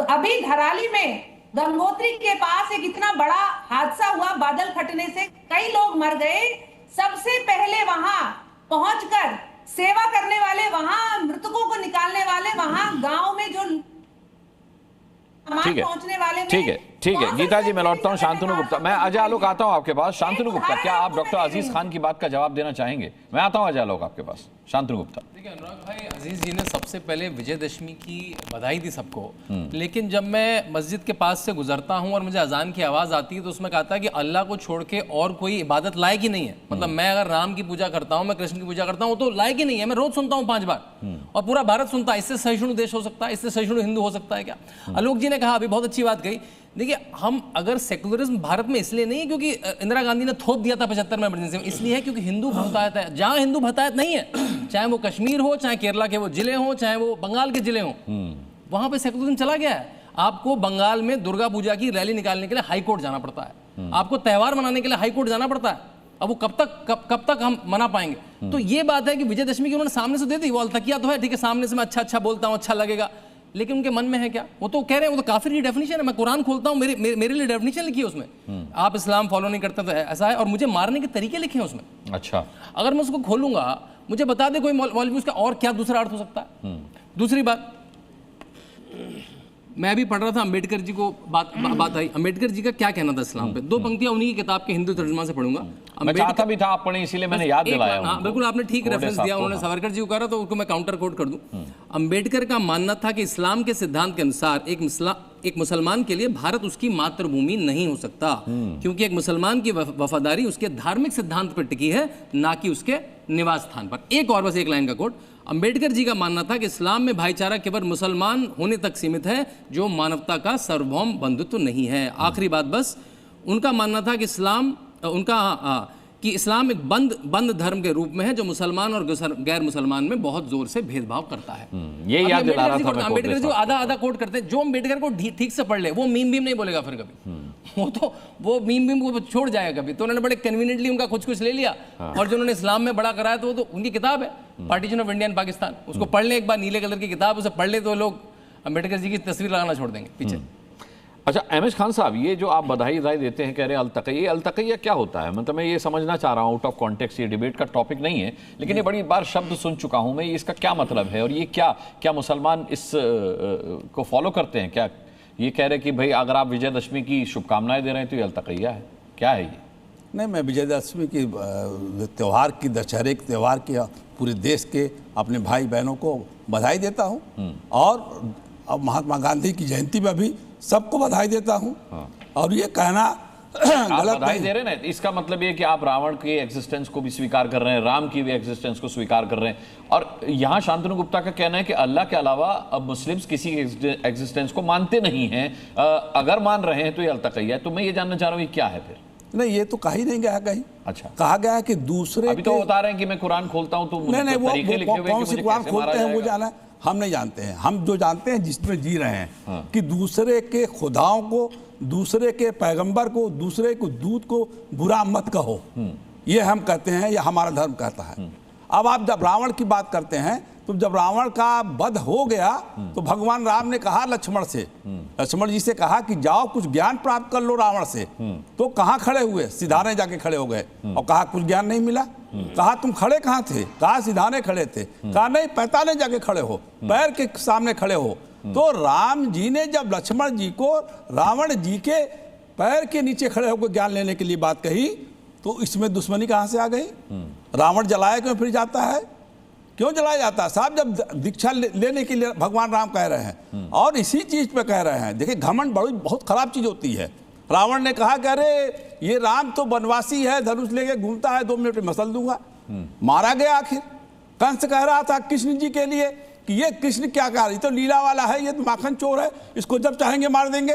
अभी धराली में गंगोत्री के पास एक इतना बड़ा हादसा हुआ, बादल फटने से कई लोग मर गए। सबसे पहले वहां पहुंचकर सेवा करने वाले, वहां मृतकों को निकालने वाले, वहां गांव में जो पहुंचने वाले, ठीक है गीता जी, मैं लौटता हूं शांतनु गुप्ता। मैं अजय आलोक आता हूं आपके पास। शांतनु गुप्ता, क्या आप डॉक्टर अजीज खान की बात का जवाब देना चाहेंगे? मैं आता हूं अजय आलोक आपके पास। शांतनु गुप्ता। देखिए अनुराग भाई, अजीज जी ने सबसे पहले विजयदशमी की बधाई दी सबको, लेकिन जब मैं मस्जिद के पास से गुजरता हूं और मुझे अजान की आवाज़ आती है तो उसमें कहता है कि अल्लाह को छोड़ के और कोई इबादत लायक ही नहीं है। मतलब मैं अगर राम की पूजा करता हूं, मैं कृष्ण की पूजा करता हूं तो लायक ही नहीं है। मैं रोज सुनता हूं 5 बार और पूरा भारत सुनता है। इससे सहिष्णु देश हो सकता है? इससे सहिष्णु हिंदू हो सकता है क्या? आलोक जी ने कहा अभी बहुत अच्छी बात कही। देखिए, हम अगर सेकुलरिज्म भारत में इसलिए नहीं है क्योंकि इंदिरा गांधी ने थोप दिया था 75 में इमरजेंसी में, इसलिए है क्योंकि हिंदू बहुतायत है। जहां हिंदू बहुतायत नहीं है, चाहे वो कश्मीर हो, चाहे केरला के वो जिले हो, चाहे वो बंगाल के जिले हो, वहां पे सेकुलरिज्म चला गया है। आपको बंगाल में दुर्गा पूजा की रैली निकालने के लिए हाई कोर्ट जाना पड़ता है, आपको त्यौहार मनाने के लिए हाई कोर्ट जाना पड़ता है। अब वो कब तक हम मना पाएंगे? तो ये बात है कि विजयदशमी की उन्होंने सामने से दे दी, वो अलतकिया तो है, ठीक है, सामने से मैं अच्छा बोलता हूँ, अच्छा लगेगा, लेकिन उनके मन में है क्या? वो तो कह रहे हैं, वो तो काफिर की डेफिनेशन है। मैं कुरान खोलता हूँ, मेरे लिए डेफिनेशन लिखी है उसमें, आप इस्लाम फॉलो नहीं करते तो ऐसा है, और मुझे मारने के तरीके लिखे हैं उसमें। अच्छा, अगर मैं उसको खोलूंगा, मुझे बता दे कोई मौलवी उसका और क्या दूसरा अर्थ हो सकता है। दूसरी बात, मैं भी पढ़ रहा था, अंबेडकर जी को बात आई, अंबेडकर जी का क्या कहना था इस्लाम पे। 2 पंक्तियां उन्हीं की किताब के हिंदू तर्जुमा से पढ़ूंगा। मैं चाहता भी था आप पढ़ें, इसीलिए मैंने याद दिलाया। हाँ, बिल्कुल आपने ठीक रेफरेंस दिया। उन्होंने सावरकर जी को कहा तो उनको मैं काउंटर कोट कर दूं। अंबेडकर का मानना था कि इस्लाम के सिद्धांत के अनुसार एक मुसलमान के लिए भारत उसकी मातृभूमि नहीं हो सकता, क्योंकि एक मुसलमान की वफादारी उसके धार्मिक सिद्धांत पर टिकी है, ना कि उसके निवास स्थान पर। एक और बस एक लाइन का कोट, अंबेडकर जी का मानना था कि इस्लाम में भाईचारा केवल मुसलमान होने तक सीमित है, जो मानवता का सार्वभौम बंधुत्व नहीं है। आखिरी बात बस, उनका मानना था कि इस्लाम एक बंद धर्म के रूप में है, जो मुसलमान और गैर मुसलमान में बहुत जोर से भेदभाव करता है। ये याद दिला रहा था। अंबेडकर जी आधा कोट करते हैं। जो अंबेडकर को ठीक से पढ़ ले, वो मीम नहीं बोलेगा फिर कभी। वो मीम को छोड़ जाएगा कभी। तो उन्होंने बड़े कन्वीनियंटली उनका कुछ ले लिया, और जो उन्होंने इस्लाम में बड़ा कराया तो वो तो उनकी किताब है, partition of India and Pakistan. उसको पढ़ ले एक बार, नीले कलर की किताब, उसे पढ़ ले तो लोग अंबेडकर जी की तस्वीर लगाना छोड़ देंगे पीछे। अच्छा, एमएस खान साहब, ये जो आप बधाई राय देते हैं, कह रहे हैं अलतकैया, ये अलतकैया क्या होता है? मतलब मैं ये समझना चाह रहा हूँ, आउट ऑफ कॉन्टेक्स्ट, ये डिबेट का टॉपिक नहीं है, लेकिन ये बड़ी बार शब्द सुन चुका हूँ मैं, इसका क्या मतलब है? और ये क्या मुसलमान इस को फॉलो करते हैं? ये कह रहे कि भाई अगर आप विजयदशमी की शुभकामनाएं दे रहे हैं तो ये अलतकैया है, क्या है ये? नहीं, मैं विजयदशमी की त्यौहार की, दशहरे के त्यौहार की पूरे देश के अपने भाई बहनों को बधाई देता हूँ और अब महात्मा गांधी की जयंती में भी सबको बधाई देता हूँ। और ये कहना गलत बधाई नहीं दे रहे हैं ना, इसका मतलब ये कि आप रावण के एग्जिस्टेंस को भी स्वीकार कर रहे हैं, राम की भी एग्जिस्टेंस को स्वीकार कर रहे हैं। और यहाँ शांतनु गुप्ता का कहना है कि अल्लाह के अलावा अब मुस्लिम्स किसी एग्जिस्टेंस को मानते नहीं हैं, अगर मान रहे हैं तो ये अलतकैया है। तो मैं ये जानना चाह रहा हूँ ये क्या है फिर? नहीं, ये तो कहा ही नहीं गया कहीं। अच्छा, कहा गया है कि दूसरे अभी तो बता रहे हैं कि मैं कुरान खोलता हूँ तो नहीं, वो कौन सी कुरान खोलते हैं वो जाना जाना हम नहीं जानते हैं। हम जो जानते हैं जिसमें जी रहे हैं कि दूसरे के खुदाओं को, दूसरे के पैगंबर को, दूसरे को दूत को बुरा मत कहो, ये हम कहते हैं, ये हमारा धर्म कहता है। अब आप जब रावण की बात करते हैं तो जब रावण का वध हो गया तो भगवान राम ने कहा लक्ष्मण से, लक्ष्मण जी से कहा कि जाओ कुछ ज्ञान प्राप्त कर लो रावण से। तो कहाँ खड़े हुए? सिधाने जाके खड़े हो गए और कहा कुछ ज्ञान नहीं मिला। कहा तुम खड़े कहाँ थे? कहा सिधाने खड़े थे। कहा नहीं, पैताने जाके खड़े हो, पैर के सामने खड़े हो। तो राम जी ने जब लक्ष्मण जी को रावण जी के पैर के नीचे खड़े होकर ज्ञान लेने के लिए बात कही तो इसमें दुश्मनी कहाँ से आ गई? रावण जलाया क्यों फिर जाता है? क्यों जलाया जाता है साहब? जब दीक्षा लेने के लिए भगवान राम कह रहे हैं और इसी चीज पे कह रहे हैं। देखिए, घमंड बहुत खराब चीज होती है। रावण ने कहा कि अरे ये राम तो बनवासी है, धनुष लेके घूमता है, 2 मिनट में मसल दूंगा। मारा गया आखिर। कंस कह रहा था कृष्ण जी के लिए कि ये कृष्ण क्या कह रही, तो लीला वाला है, ये तो माखन चोर है, इसको जब चाहेंगे मार देंगे।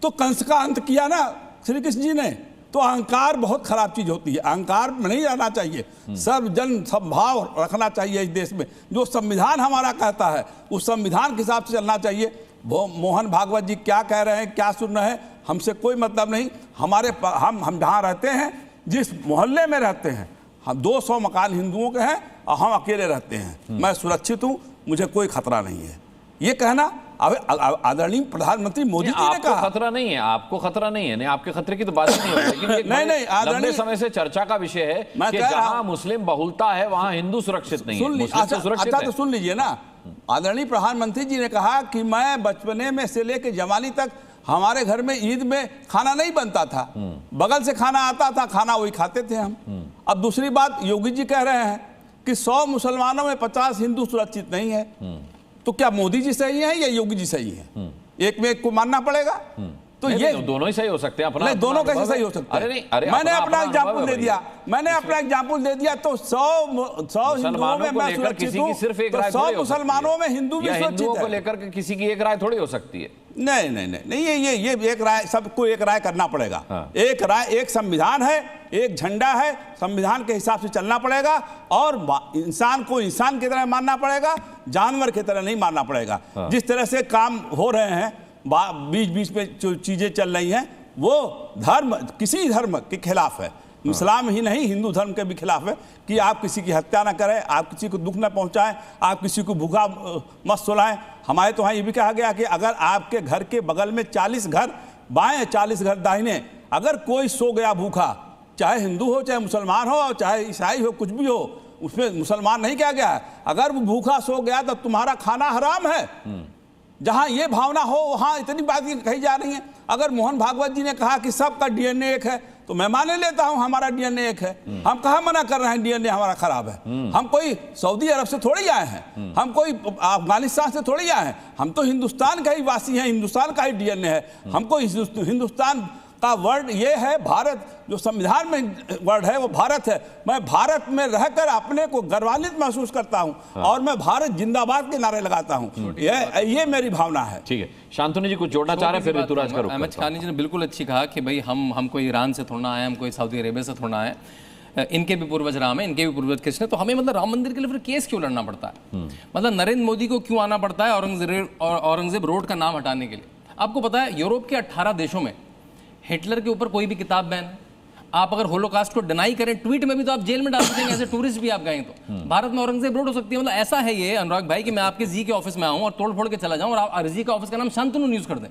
तो कंस का अंत किया ना श्री कृष्ण जी ने। तो अहंकार बहुत खराब चीज होती है, अहंकार में नहीं रहना चाहिए। सब जन सद्भाव रखना चाहिए इस देश में। जो संविधान हमारा कहता है उस संविधान के हिसाब से चलना चाहिए। वो मोहन भागवत जी क्या कह रहे हैं, क्या सुन रहे हैं, हमसे कोई मतलब नहीं। हम जहाँ रहते हैं, जिस मोहल्ले में रहते हैं, हम 200 मकान हिंदुओं के हैं और हम अकेले रहते हैं। मैं सुरक्षित हूँ, मुझे कोई खतरा नहीं है। ये कहना आदरणीय प्रधानमंत्री मोदी जी ने कहा। खतरा नहीं है, आपको खतरा नहीं है, नहीं आपके खतरे की तो बात ही नहीं हो। लेकिन नहीं, लंबे समय से चर्चा का विषय है कि जहां मुस्लिम बहुलता है वहां हिंदू सुरक्षित नहीं है। अच्छा, तो सुन लीजिए ना, आदरणीय प्रधानमंत्री जी ने कहा कि मैं बचपने में से लेकर जवानी तक हमारे घर में ईद में खाना नहीं बनता था, बगल से खाना आता था, खाना वही खाते थे हम। अब दूसरी बात, योगी जी कह रहे हैं कि 100 मुसलमानों में 50 हिंदू सुरक्षित नहीं है। तो क्या मोदी जी सही है या योगी जी सही है? एक में एक को मानना पड़ेगा। तो ये दोनों ही सही हो सकते हैं। नहीं, दोनों कैसे सही हो सकते हैं? अरे नहीं, मैंने अपना एग्जाम्पल दे दिया, तो 100 हिंदुओं में मैं सुरक्षित हूं, सिर्फ एक राय 100 मुसलमानों में हिंदू भी सुरक्षित है। को लेकर किसी की एक राय थोड़ी हो सकती है। नहीं, ये एक राय, सबको एक राय करना पड़ेगा। एक राय, एक संविधान है, एक झंडा है, संविधान के हिसाब से चलना पड़ेगा और इंसान को इंसान की तरह मानना पड़ेगा, जानवर की तरह नहीं मानना पड़ेगा। जिस तरह से काम हो रहे हैं, बीच बीच में जो चीजें चल रही हैं, वो धर्म, किसी धर्म के खिलाफ है। इस्लाम ही नहीं, हिंदू धर्म के भी खिलाफ है कि आप किसी की हत्या ना करें, आप किसी को दुख ना पहुंचाएं, आप किसी को भूखा मत सुलाएं। हमारे तो यहाँ ये भी कहा गया कि अगर आपके घर के बगल में 40 घर बाएं 40 घर दाहिने, अगर कोई सो गया भूखा, चाहे हिंदू हो, चाहे मुसलमान हो, चाहे ईसाई हो, कुछ भी हो, उसमें मुसलमान नहीं कहा गया है। अगर वो भूखा सो गया तो तुम्हारा खाना हराम है। जहां ये भावना हो वहां इतनी बात कही जा रही है। अगर मोहन भागवत जी ने कहा कि सबका डीएनए एक है, तो मैं मान लेता हूं हमारा डीएनए एक है। हम कहां मना कर रहे हैं डीएनए हमारा खराब है? हम कोई सऊदी अरब से थोड़ी आए हैं, हम कोई अफगानिस्तान से थोड़ी आए हैं, हम तो हिंदुस्तान का ही वासी हैं, हिंदुस्तान का ही डीएनए है। हमको हिंदुस्तान का वर्ड ये है, भारत जो संविधान में वर्ड है वो भारत है। मैं भारत में रहकर अपने को गर्वान्वित महसूस करता हूं और मैं भारत जिंदाबाद के नारे लगाता हूं। ये मेरी भावना है। ठीक है, शांतनु जी कुछ जोड़ना चाह रहे हैं, फिर ऋतुराज करो। अहमद खानी जी ने बिल्कुल अच्छी कहा कि भाई हम कोई ईरान से थोड़ा आए, हम कोई सऊदी अरेबिया से थोड़ा आए, इनके भी पूर्वज राम है, इनके भी पूर्वज कृष्ण है। तो हमें मतलब राम मंदिर के लिए फिर केस क्यों लड़ना पड़ता है? मतलब नरेंद्र मोदी को क्यों आना पड़ता है औरंगजेब रोड का नाम हटाने के लिए? आपको पता है यूरोप के 18 देशों में हिटलर के ऊपर कोई भी किताब बैन है। आप अगर होलोकास्ट को डिनाई करें ट्वीट में भी तो आप जेल में डाल सकेंगे, ऐसे टूरिस्ट भी आप गए तो। भारत में औरंगजेब रोड हो सकती है। मतलब ऐसा है ये अनुराग भाई कि मैं आपके जी के ऑफिस में आऊं और तोड़ फोड़ के चला जाऊं और आप जी का ऑफिस का नाम शांतनु न्यूज कर दें।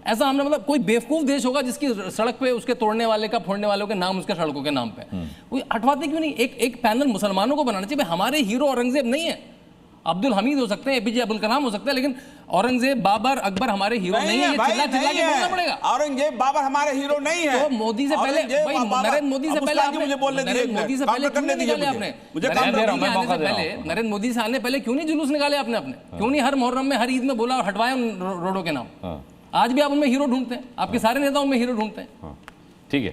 ऐसा हमने, मतलब कोई बेवकूफ देश होगा जिसकी सड़क पे उसके तोड़ने वाले का, फोड़ने वालों के नाम उसके सड़कों के नाम पे कोई हटवाते क्यों नहीं? एक पैनल मुसलमानों को बनाना चाहिए। हमारे हीरो औरंगजेब नहीं है, अब्दुल हमीद हो सकते हैं, एपीजे अब्दुल कलाम हो सकते हैं, लेकिन औरंगजेब, बाबर, अकबर हमारे हीरो नहीं है। ये चिल्ला चिल्ला के बोलना पड़ेगा। औरंगजेब, बाबर हमारे हीरो नहीं है। तो मोदी से पहले, नरेंद्र मोदी से पहले आपने, मुझे बोलने दीजिए, नरेंद्र मोदी से पहले क्यों नहीं निकाले आपने? नरेंद्र मोदी से आने पहले क्यों नहीं जुलूस निकाले आपने? क्यों नहीं हर मुहर्रम में, हर ईद में बोला और हटवाए उन रोडों के नाम? आज भी आप उनमें हीरो ढूंढते हैं, आपके सारे नेता उनमें हीरो ढूंढते हैं। ठीक है,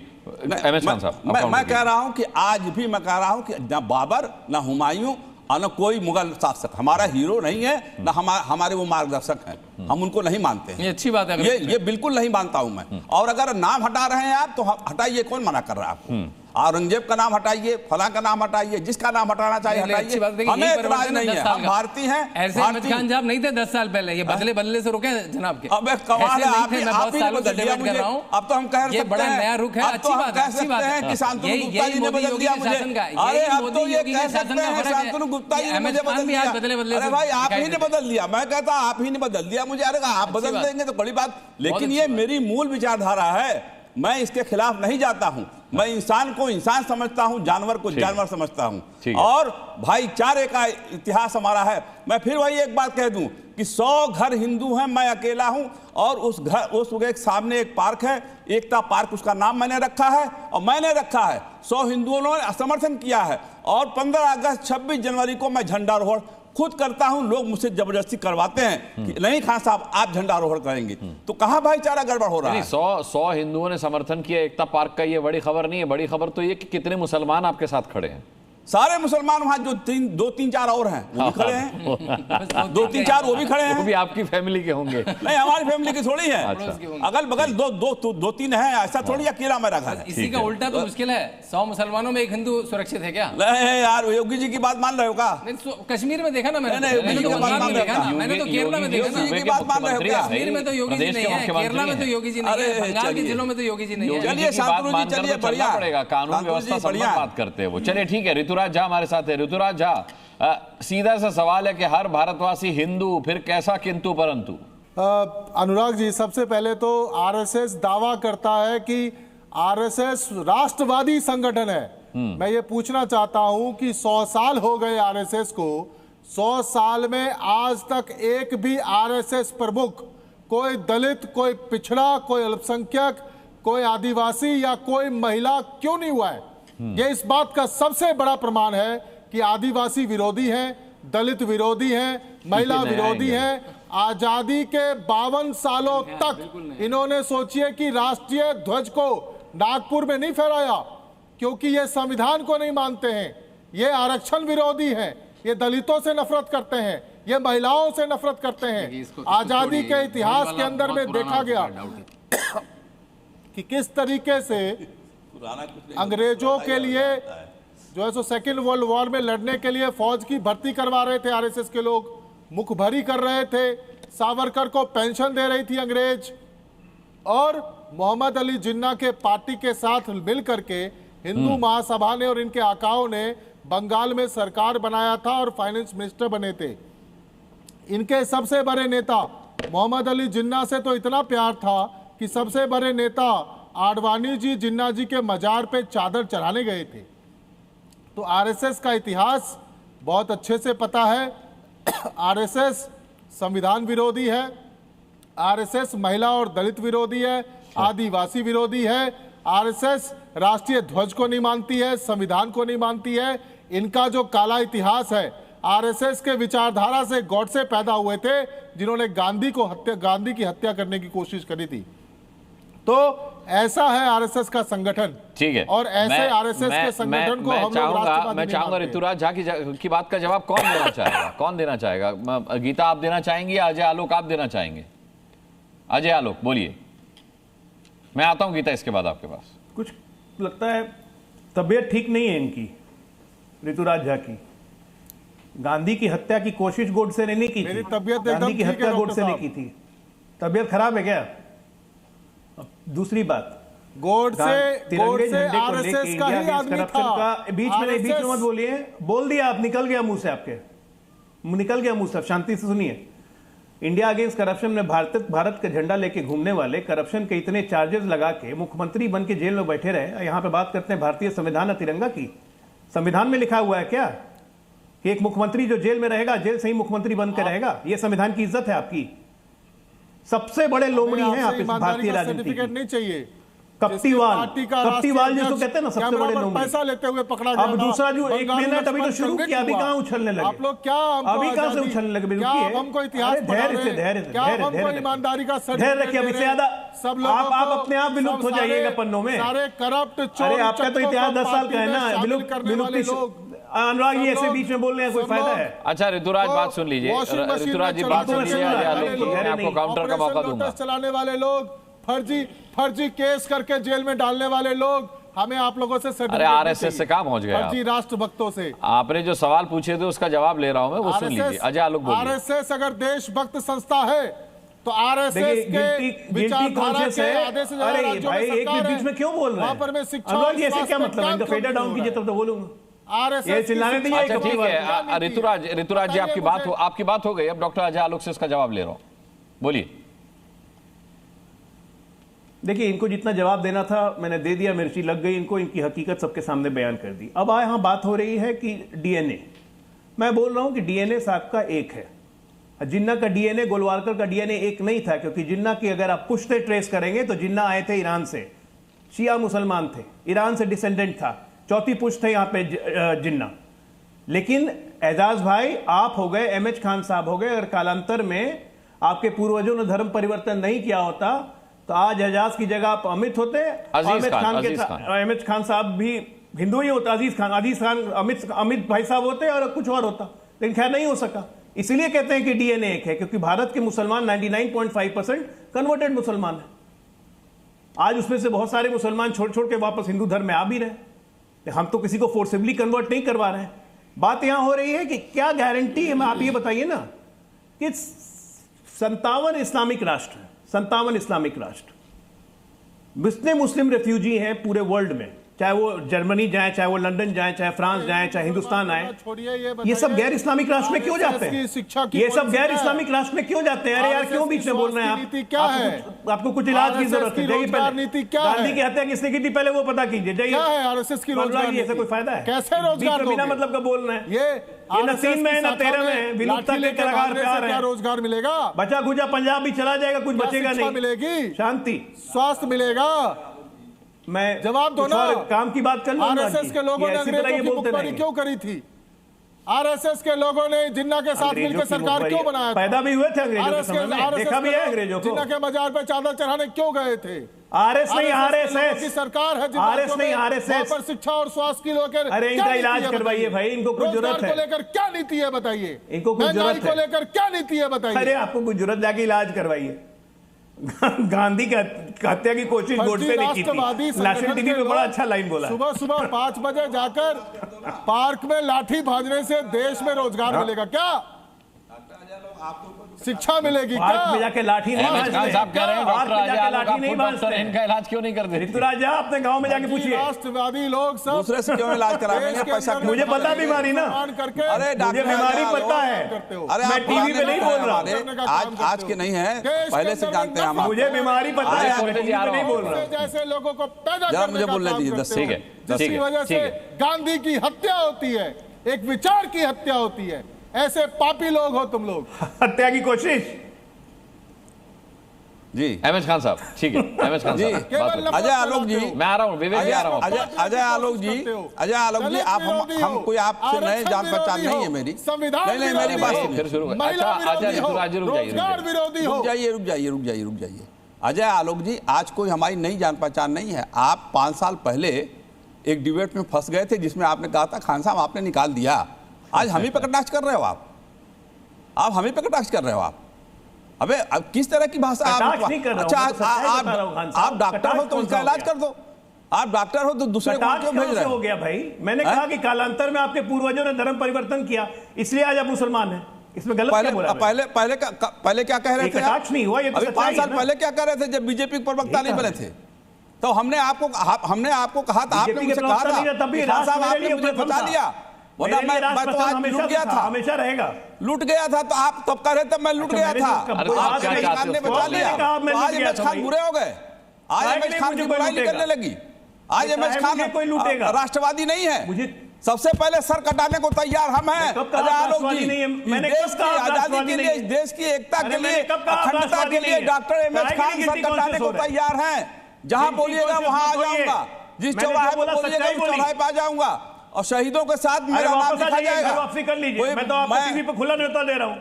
एमएस खान साहब, मैं कह रहा हूं कि आज भी मैं कह रहा हूं कि न बाबर, न हुमायूं और न कोई मुगल शासक हमारा हीरो नहीं है, न हमारे वो मार्गदर्शक हैं, हम उनको नहीं मानते हैं। ये अच्छी बात है, ये बिल्कुल नहीं मानता हूं मैं। और अगर नाम हटा रहे हैं आप तो हटाइए, कौन मना कर रहा है आपको? औरंगजेब का नाम हटाइए, फला का नाम हटाइए, जिसका नाम हटाना चाहिए हटाइए, हमें एतराज नहीं है, हम भारतीय हैं। ऐसे अहमद खान साहब नहीं थे 10 साल पहले, ये बदले से रुके जनाब के। अब कमाल है, आप ही बदल दिया मुझे। अब तो हम कह सकते हैं ये बड़ा नया रुख है, अच्छी बात है, अच्छी बात है कि शांतनु गुप्ता जी ने बदल दिया मुझे। अरे अब तो ये कह सकते हैं शांतनु गुप्ता जी ने मुझे बदल दिया। अरे भाई आप ही ने बदल दिया, मैं कहता आप ही ने बदल दिया मुझे। अरे आप बदल देंगे तो बड़ी बात, लेकिन ये मेरी मूल विचारधारा है, मैं इसके खिलाफ नहीं जाता हूं। मैं इंसान को इंसान समझता हूं, जानवर को जानवर समझता हूं, और भाईचारे का इतिहास हमारा है। मैं फिर वही एक बात कह दूं कि 100 घर हिंदू हैं, मैं अकेला हूं, और उस एक सामने एक पार्क है, एकता पार्क, उसका नाम मैंने रखा है और मैंने रखा है। 100 हिंदुओं ने समर्थन किया है, और 15 अगस्त 26 जनवरी को मैं झंडारोहण खुद करता हूं। लोग मुझसे जबरदस्ती करवाते हैं कि नहीं खान साहब आप झंडारोहण करेंगे, तो कहां भाईचारा गड़बड़ हो रहा है? 100 हिंदुओं ने समर्थन किया एकता पार्क का, ये बड़ी खबर नहीं है। बड़ी खबर तो ये कि कितने मुसलमान आपके साथ खड़े हैं। सारे मुसलमान वहां जो 2-3-4 और हैं वो भी खड़े हैं, 2-3-4 वो भी खड़े हैं। वो भी आपकी फैमिली के होंगे? नहीं, हमारी फैमिली की थोड़ी है। अगल बगल 2-3 है, ऐसा थोड़ी अकेला मेरा घर है। इसी का उल्टा तो मुश्किल है, 100 मुसलमानों में एक हिंदू सुरक्षित है क्या? नहीं यार, योगी जी की बात मान रहे हो का? कश्मीर में देखा ना मैंने, मैंने तो केरला में देखा, योगी जी की बात मान रहे हो क्या? कश्मीर में तो योगी जी नहीं है, केरला में तो योगी जी नहीं है, बंगाल के जिलों में तो योगी जी नहीं है। चलिए शांतनु जी, चलिए बढ़िया पड़ेगा, कानून व्यवस्था सब बात करते हैं वो। चलिए ठीक है, ऋतुराज झा हमारे साथ है। ऋतुराज झा, सीधा सा सवाल है कि हर भारतवासी हिंदू, फिर कैसा किंतु परंतु? अनुराग जी, सबसे पहले तो आरएसएस दावा करता है कि आरएसएस राष्ट्रवादी संगठन है। मैं ये पूछना चाहता हूं कि 100 साल हो गए आरएसएस को, 100 साल में आज तक एक भी आरएसएस प्रमुख, कोई दलित, कोई पिछड़ा, कोई अल्पसंख्यक, कोई आदिवासी या कोई महिला क्यों नहीं हुआ है? ये इस बात का सबसे बड़ा प्रमाण है कि आदिवासी विरोधी हैं, दलित विरोधी हैं, महिला विरोधी हैं। आजादी के 52 सालों तक इन्होंने सोचिए कि राष्ट्रीय ध्वज को नागपुर में नहीं फहराया, क्योंकि ये संविधान को नहीं मानते हैं, ये आरक्षण विरोधी हैं, ये दलितों से नफरत करते हैं, ये महिलाओं से नफरत करते हैं। आजादी के इतिहास के अंदर में देखा गया कि किस तरीके से अंग्रेजों के लिए जो है सो सेकेंड वर्ल्ड वॉर में लड़ने के लिए फौज की भर्ती करवा रहे थे आरएसएस के लोग, मुखभरी कर रहे थे, सावरकर को पेंशन दे रही थी अंग्रेज, और मोहम्मद अली जिन्ना के पार्टी के साथ मिल करके हिंदू महासभा ने और इनके आकाओं ने बंगाल में सरकार बनाया था और फाइनेंस मिनिस्टर बने थे। इनके सबसे बड़े नेता मोहम्मद अली जिन्ना से तो इतना प्यार था कि सबसे बड़े नेता आडवाणी जी जिन्ना जी के मजार पे चादर चढ़ाने गए थे। तो आरएसएस का इतिहास बहुत अच्छे से पता है। आरएसएस संविधान विरोधी है, आरएसएस महिला और दलित विरोधी है, आदिवासी विरोधी है, आरएसएस राष्ट्रीय ध्वज को नहीं मानती है, संविधान को नहीं मानती है। इनका जो काला इतिहास है, आरएसएस के विचारधारा से गॉडसे पैदा हुए थे, जिन्होंने गांधी की हत्या करने की कोशिश करी थी। तो ऐसा है आरएसएस का संगठन। ठीक है, और ऐसे आरएसएस के संगठन को हम लोग मैं चाहूंगा ऋतुराज झा की बात का जवाब कौन देना चाहेगा? कौन देना चाहेगा? गीता आप देना चाहेंगे या अजय आलोक आप देना चाहेंगे? अजय आलोक बोलिए, मैं आता हूं गीता इसके बाद आपके पास। कुछ लगता है तबीयत ठीक नहीं है इनकी, ऋतुराज झा की। गांधी की हत्या की कोशिश गोडसे ने नहीं की थी, गांधी की हत्या गोडसे ने की थी। तबीयत खराब है क्या? दूसरी बात, गोडसे आरएसएस का ही आदमी था। बीच में मत बोलिए, बोल दिया आप, निकल गया मुंह से, आपके निकल गया मुंह से। शांति से सुनिए। इंडिया अगेंस्ट करप्शन में भारत का झंडा लेके घूमने वाले, करप्शन के इतने चार्जेस लगा के मुख्यमंत्री बन के जेल में बैठे रहे। यहां पे बात करते हैं भारतीय संविधान और तिरंगा की। संविधान में लिखा हुआ है क्या कि एक मुख्यमंत्री जो जेल में रहेगा, जेल से ही मुख्यमंत्री बनकर रहेगा? ये संविधान की इज्जत है आपकी? सबसे बड़े लोमड़ी हैं आप इस भारतीय राजनीति के। नहीं चाहिए। कप्तीवाल जिसको कहते हैं ना, सबसे बड़े लोमड़ी। पैसा लेते हुए पकड़ा गया। अब दूसरा जो एक मिनट अभी तो शुरू किया, अभी कहां उछलने लगे आप लोग? क्या अभी कहां से उछलने लगे? हमको इतिहास धैर्य ईमानदारी का धैर्य रखिए। अभी से ज्यादा सब आप अपने आप विलुप्त हो जाइएगा पन्नों में। सारे करप्ट अरे आपका तो इतिहास 10 साल का है ना, विलुप्त। अनुराग जी ऐसे बीच में बोल रहे हैं, कोई फायदा है? अच्छा ऋतुराज, बात सुन लीजिए। ऋतुराज जी बात सुन लीजिए, मैं आपको काउंटर का मौका दूंगा। चलाने वाले लोग, फर्जी केस करके जेल में डालने वाले लोग, हमें आप लोगों से अरे आरएसएस से कहां पहुंच गए? फर्जी राष्ट्रभक्तों से। आपने जो सवाल पूछे थे उसका जवाब ले रहा हूं मैं, वो सुन लीजिए। अजय आलोक बोलिए। आरएसएस अगर देशभक्त संस्था है तो आरएसएस के विचारधारा के आदेश से अरे भाई एक बीच में क्यों बोल रहे हैं? वहां पर मैं शिक्षा अनुराग, ऐसे क्या मतलब है? इनका फेडर डाउन कीजिए तब तो बोलूंगा। आरएसएस चिल्लाने दीजिए। अच्छा ठीक है ऋतुराज जी, आपकी बात हो गई। अब डॉक्टर अजय आलोक से इसका जवाब ले रहा हूं, बोलिए। देखिए, इनको जितना जवाब देना था मैंने दे दिया, मिर्ची लग गई इनको, इनकी हकीकत सबके सामने बयान कर दी। अब यहाँ बात हो रही है कि डीएनए, मैं बोल रहा हूं कि डीएनए साहब का एक है। जिन्ना का डीएनए, गोलवालकर का डीएनए एक नहीं था, क्योंकि जिन्ना की अगर आप पुश्ते ट्रेस करेंगे तो जिन्ना आए थे ईरान से, शिया मुसलमान थे, ईरान से डिसेंडेंट था, चौथी पुश्त थे यहाँ पे जिन्ना। लेकिन एजाज भाई आप हो गए, एमएच खान साहब हो गए, अगर कालांतर में आपके पूर्वजों ने धर्म परिवर्तन नहीं किया होता तो आज एजाज की जगह आप अमित होते। अमित खान साहब भी हिंदू ही होता, अजीज खान अमित भाई साहब होते और कुछ और होता, लेकिन खैर नहीं हो सका। इसलिए कहते हैं कि डीएनए एक है, क्योंकि भारत के मुसलमान 99.5% कन्वर्टेड मुसलमान है। आज उसमें से बहुत सारे मुसलमान छोड़ के वापस हिंदू धर्म में आ भी रहे। हम तो किसी को फोर्सिबली कन्वर्ट नहीं करवा रहे हैं। बात यहां हो रही है कि क्या गारंटी है, आप ये बताइए ना, कि 57 इस्लामिक राष्ट्र, 57 इस्लामिक राष्ट्र, जितने मुस्लिम रेफ्यूजी हैं पूरे वर्ल्ड में, चाहे वो जर्मनी जाए, चाहे वो लंदन जाए, चाहे फ्रांस जाए, चाहे हिंदुस्तान आए, ये सब गैर इस्लामिक राष्ट्र में क्यों जाते हैं? ये सब गैर इस्लामिक राष्ट्र में क्यों जाते हैं? अरे यार क्यों बीच में बोल रहे हैं आप? आपको कुछ इलाज की जरूरत है। गांधी की हत्या किसने की थी पहले वो पता कीजिए। क्या है आरएसएस की रोजगार नीति? ऐसा कोई फायदा है? कैसे रोजगार बिना मतलब का बोल रहे हैं? ये न 3 में है न 13 में है, विलुप्तता के कगार पे आ रहे हैं। रोजगार मिलेगा? बचा खुचा पंजाब भी चला जाएगा, कुछ बचेगा नहीं। मिलेगी शांति, स्वास्थ्य मिलेगा। मैं जवाब दो ना। काम की बात कर लूं। आरएसएस के लोगों ने अंग्रेजों की बुकमारी क्यों करी थी? आरएसएस के लोगों ने जिन्ना के साथ मिलकर सरकार क्यों बनाया? पैदा भी हुए थे अंग्रेजों के समय में, देखा भी है अंग्रेजों को। जिन्ना के मजार पे चादर चढ़ाने क्यों गए थे? आरएस नहीं, आरएसएस की सरकार है। आरएस नहीं, आरएसएस पर शिक्षा और स्वास्थ्य की लेकर, अरे इनका इलाज करवाइए भाई, इनको कुछ जरूरत है। को लेकर क्या नीति है बताइए? इनको कुछ जरूरत को लेकर क्या नीति है बताइए? अरे आपको कुछ जरूरत, जाके इलाज करवाइए। गांधी की हत्या की कोशिश गोडसे ने की थी। नेशनल टीवी पे बड़ा अच्छा लाइन बोला। सुबह 5 बजे जाकर पार्क में लाठी भाजने से देश में रोजगार मिलेगा क्या? शिक्षा मिलेगी क्या? पार्क में जाके लाठी नहीं भाजते। साहब कह रहे हैं डॉक्टर अजय आलोक आप डॉक्टर, इनका इलाज क्यों नहीं करते? ऋतुराज अपने गांव में जाके पूछिए। राष्ट्रवादी लोग सब दूसरे से क्यों इलाज कराएंगे? पैसा मुझे पता बीमारी ना, अरे मुझे बीमारी पता है। अरे मैं टीवी पे नहीं बोल रहा, आज के नहीं है, पहले से जानते हैं हम। मुझे बीमारी पता है, नहीं बोल रहा। जैसे लोगों को पैदा करने मुझे बोलने दीजिए। ठीक है, जिसकी वजह से गांधी की हत्या होती है, एक विचार की हत्या होती है। ऐसे पापी लोग हो तुम लोग। हत्या की कोशिश जी। एमएच खान साहब, ठीक है एमएच खान साहब। अजय आलोक जी, मैं आ रहा हूँ, विवेक जी आ रहा हूँ। अजय आलोक जी, आप हम कोई आपसे नए जान पहचान नहीं है मेरी। नहीं मेरी बात फिर शुरू। अच्छा अजय रुक जाइए। अजय आलोक जी, आज कोई हमारी नई जान पहचान नहीं है। आप 5 साल पहले एक डिबेट में फंस गए थे जिसमें आपने कहा था खान साहब आपने निकाल दिया। आज हम ही पे कटाक्ष कर रहे हो आप हमें पे कटाक्ष कर रहे हो आप। अबे अब किस तरह की भाषा आप? अच्छा आप डॉक्टर हो तो उनका इलाज कर दो। आप डॉक्टर हो तो दूसरे को क्यों भेज रहे हो? हो गया भाई, मैंने कहा कि कालांतर में आपके पूर्वजों ने धर्म परिवर्तन किया, इसलिए आज आप मुसलमान हैं। इसमें गलत क्या बोला? पहले क्या कह रहे थे? नहीं हुआ ये तो। 5 साल पहले क्या कह रहे थे जब बीजेपी प्रवक्ता नहीं बने थे? तो हमने आपको कहा था, आपने मुझसे कहा था साहब आपने मुझे बचा लिया, वरना मैं तो आज लूट गया था, हमेशा रहेगा। लूट गया था तो आप तब कह रहे थे मैं लूट गया था। आज एमएच खान ने बचा लिया, आज एमएच खान बुरे हो गए, आज एमएच खान की बुराई निकलने लगी। आज एमएच खान कोई लूटेगा, राष्ट्रवादी नहीं है। सबसे पहले सर कटाने को तैयार हम हैं। अजय आलोक जी, मैंने देश की आजादी के लिए, देश की एकता के लिए, अखंडता के लिए डॉक्टर एम.एच. खान सर कटाने को तैयार हैं। जहां बोलिएगा वहां आ जाऊंगा, जिस चौराहे पर बोलिएगा उस चौराहे पर आ जाऊंगा, और शहीदों के साथ मेरा नाम लिखा जाएगा। वापसी कर लीजिए, मैं तो आपको टीवी पे खुला न्योता दे रहा हूं।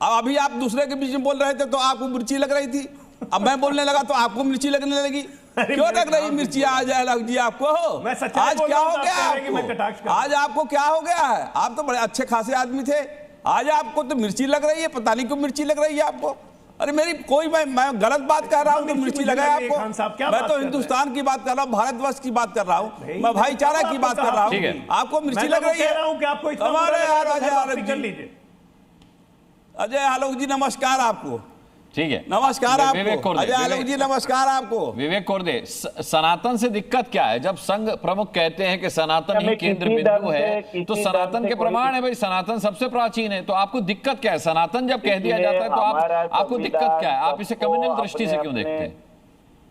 अब अभी आप दूसरे के बीच में बोल रहे थे तो आपको मिर्ची लग रही थी, अब मैं बोलने लगा तो आपको मिर्ची लगने लगी। क्यों लग रही मिर्ची आज आलोक जी आपको? आज क्या हो गया आपको? आज आपको क्या हो गया है? आप तो बड़े अच्छे खासे आदमी थे, आज आपको तो मिर्ची लग रही है। पता नहीं क्यों मिर्ची लग रही है आपको। अरे मेरी कोई मैं गलत बात कर रहा हूँ कि मिर्ची लगा है आपको? मैं तो हिंदुस्तान की बात कर रहा हूँ, भारतवर्ष की बात कर रहा हूँ, मैं भाईचारा की बात कर रहा हूँ। आपको मिर्ची लग रही है? हमारे यार अजय आलोक जी, अजय आलोक जी नमस्कार आपको। ठीक है, नमस्कार आपको अजय आलोक जी, नमस्कार आपको। विवेक कोरदे, सनातन से दिक्कत क्या है? जब संघ प्रमुख कहते हैं कि सनातन ही केंद्र बिंदु है, तो सनातन के प्रमाण है भाई, सनातन सबसे प्राचीन है, तो आपको दिक्कत क्या है? सनातन जब कह दिया जाता है तो आपको दिक्कत क्या है? आप इसे कम्युनल दृष्टि से क्यों देखते हैं?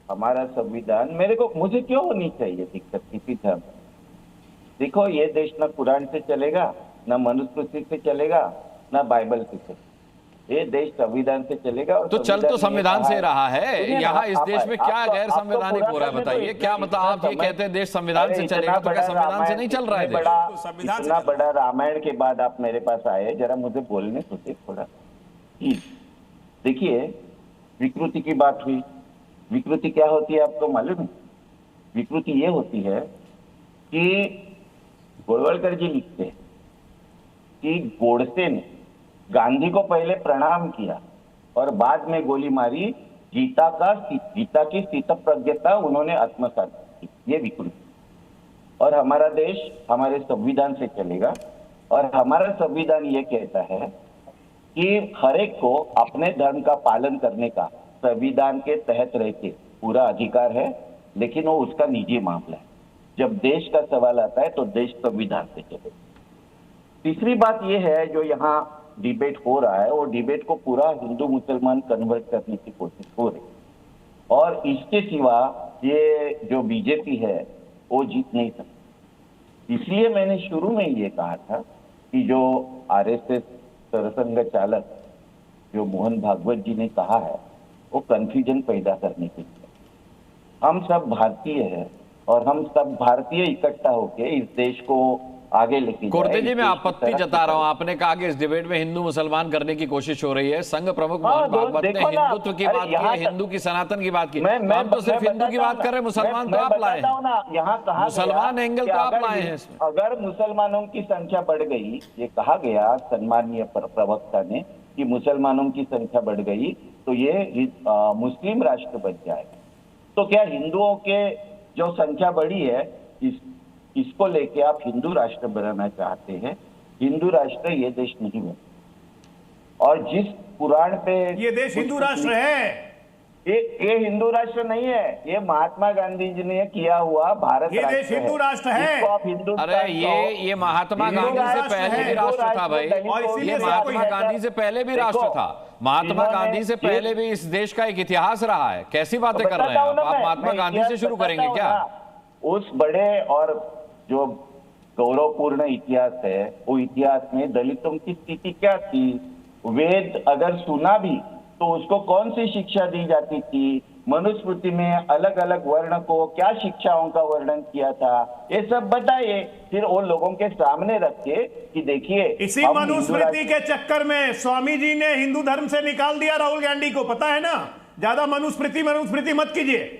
हमारा संविधान मुझे क्यों होनी चाहिए दिक्कत किसी धर्म? देखो, ये देश ना कुरान से चलेगा, ना मनुस्मृति से चलेगा, ना बाइबल से चलेगा। ये देश संविधान से चलेगा। और तो चल तो संविधान से रहा है। यहाँ इस देश में क्या गैर संवैधानिक हो रहा है बताइए? क्या मतलब आप ये कहते हैं देश संविधान से चलेगा, तो क्या संविधान से नहीं चल रहा है देश? इतना बड़ा रामायण के बाद आप मेरे पास आए, जरा मुझे बोलने सोचे थोड़ा। देखिए, विकृति की बात हुई। विकृति क्या होती है आपको मालूम है? विकृति ये होती है कि गोलवलकर जी लिखते हैं कि गोडसे ने गांधी को पहले प्रणाम किया और बाद में गोली मारी। गीता की स्थितप्रज्ञता उन्होंने आत्मसात की। ये विकृति। और हमारा देश हमारे संविधान से चलेगा, और हमारा संविधान ये कहता है कि हर एक को अपने धर्म का पालन करने का संविधान के तहत रहते पूरा अधिकार है, लेकिन वो उसका निजी मामला है। जब देश का सवाल आता है तो देश संविधान से चलेगा। तीसरी बात यह है, जो यहाँ डिबेट हो रहा है, वो डिबेट को पूरा हिंदू मुसलमान कन्वर्ट करने की कोशिश हो रही है, और इसके सिवा ये जो बीजेपी है वो जीत नहीं सकती। इसलिए मैंने शुरू में ये कहा था कि जो आरएसएस सरसंघ चालक जो मोहन भागवत जी ने कहा है, वो कंफ्यूजन पैदा करने के लिए। हम सब भारतीय हैं, और हम सब भारतीय इकट्ठा होकर इस देश को आगे लेके कोरदे जी, मैं आपत्ति जता रहा हूं। आपने कहा कि इस डिबेट में हिंदू मुसलमान करने की कोशिश हो रही है। संघ प्रमुख मोहन भागवत ने हिंदुत्व की बात की, हिंदू की सनातन की बात की। हम तो सिर्फ हिंदू की बात कर रहे हैं, मुसलमान तो आप लाए हैं। यहाँ कहा मुसलमान एंगल तो आप लाए हैं इसमें। अगर मुसलमानों की संख्या बढ़ गई, ये कहा गया सम्मानीय प्रवक्ता ने कि मुसलमानों की संख्या बढ़ गई तो ये मुस्लिम राष्ट्र बन जाएगा। तो क्या हिंदुओं के जो संख्या बढ़ी है, इसको लेके आप हिंदू राष्ट्र बनाना चाहते हैं? हिंदू राष्ट्र ये देश नहीं है। और जिस पुराण पे ये देश हिंदू राष्ट्र है, ये हिंदू राष्ट्र नहीं है, ये महात्मा गांधी जी ने किया हुआ भारत ये देश हिंदू राष्ट्र है। अरे ये महात्मा गांधी से पहले भी राष्ट्र था भाई, ये महात्मा गांधी से पहले भी राष्ट्र था। महात्मा गांधी से पहले भी इस देश का एक इतिहास रहा है। कैसी बातें कर रहे हैं आप? महात्मा गांधी से शुरू करेंगे क्या? उस बड़े और जो गौरवपूर्ण इतिहास है, वो इतिहास में दलितों की स्थिति क्या थी? वेद अगर सुना भी तो उसको कौन सी शिक्षा दी जाती थी? मनुस्मृति में अलग अलग वर्ण को क्या शिक्षाओं का वर्णन किया था? ये सब बताइए, फिर वो लोगों के सामने रखे कि देखिए। इसी मनुस्मृति के चक्कर में स्वामी जी ने हिंदू धर्म से निकाल दिया राहुल गांधी को, पता है ना? ज्यादा मनुस्मृति मत कीजिए।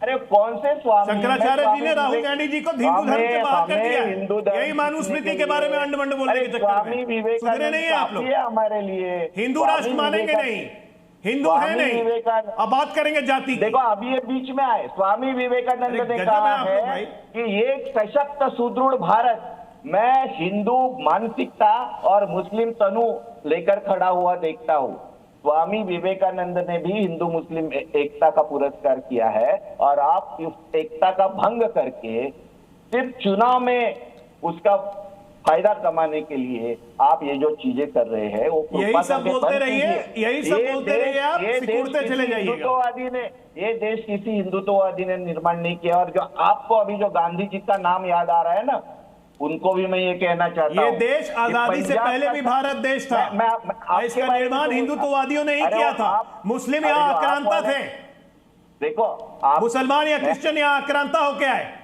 अरे कौन से स्वामी? शंकराचार्य जी ने राहुल गांधी जी को हिंदू धर्म से बाहर कर दिया। यही मनुस्मृति के बारे में अंड-मंड बोलने के चक्कर में सुधरे नहीं है आप लोग। हमारे लिए हिंदू राष्ट्र मानेंगे नहीं, हिंदू है नहीं। अब बात करेंगे जाति की। देखो, अभी ये बीच में आए, स्वामी विवेकानंद ने कहा है कि ये सशक्त सुदृढ़ भारत मैं हिंदू मानसिकता और मुस्लिम तनु लेकर खड़ा हुआ देखता हूँ। स्वामी विवेकानंद ने भी हिंदू मुस्लिम एकता का पुरस्कार किया है, और आप इस एकता का भंग करके सिर्फ चुनाव में उसका फायदा कमाने के लिए आप ये जो चीजें कर रहे हैं वो यही सब बोलते रहिए, यही सब बोलते रहिए, आप सिकुड़ते चले जाइएगा। हिंदुत्ववादी ने, ये देश किसी हिंदुत्ववादी ने निर्माण नहीं किया। और जो आपको अभी जो गांधी जी का नाम याद आ रहा है ना, उनको भी मैं ये कहना चाहता हूँ, ये देश आजादी से पहले भी भारत देश था। इसका निर्माण हिंदुत्ववादियों ने ही किया था। मुस्लिम यहाँ आक्रांता थे। देखो, मुसलमान या क्रिश्चियन यहाँ आक्रांता होके आए।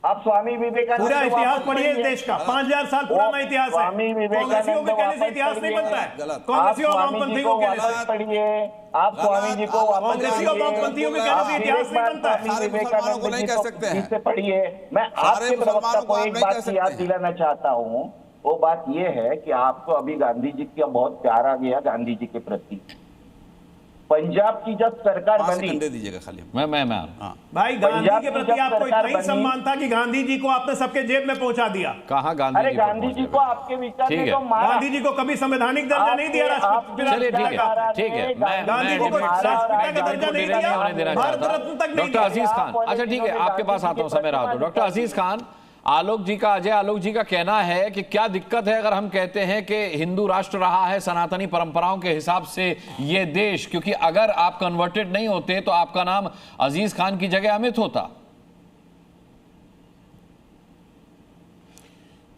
आप स्वामी विवेकानंद पूरा इतिहास पढ़िए इस देश का, 5000 साल पुराना इतिहास है। कांग्रेसियों के कहने से इतिहास नहीं बनता है। कांग्रेसियों और वामपंथियों के कहने से पढ़िए, आप स्वामी जी को कांग्रेसियों और वामपंथियों के कहने से इतिहास नहीं बनता है। विवेकानंद नहीं कह सकते हैं, इससे पढ़िए। मैं आपके प्रवक्ता को एक बात याद दिलाना चाहता हूँ, वो बात ये है कि आपको अभी गांधी जी का बहुत प्यार आ गया गांधी जी के प्रति। पंजाब की जब सरकार बनी, दीजिएगा खाली मैं भाई, गांधी के प्रति आपको इतना ही सम्मान था कि गांधी जी को आपने सबके जेब में पहुंचा दिया। कहाँ गांधी? अरे गांधी जी को आपके विचार में तो मारा। गांधी जी को कभी संवैधानिक दर्जा नहीं दिया राष्ट्रपिता चलिए ठीक है, गांधी जी को राष्ट्रपिता का दर्जा नहीं दिया, भारत रत्न तक नहीं डॉक्टर अजीज खान, अच्छा ठीक है, आपके पास आता हूं, समय रहा तो डॉक्टर अजीज खान, अजय आलोक जी का कहना है कि क्या दिक्कत है अगर हम कहते हैं कि हिंदू राष्ट्र रहा है सनातनी परंपराओं के हिसाब से ये देश, क्योंकि अगर आप कन्वर्टेड नहीं होते तो आपका नाम अजीज खान की जगह अमित होता।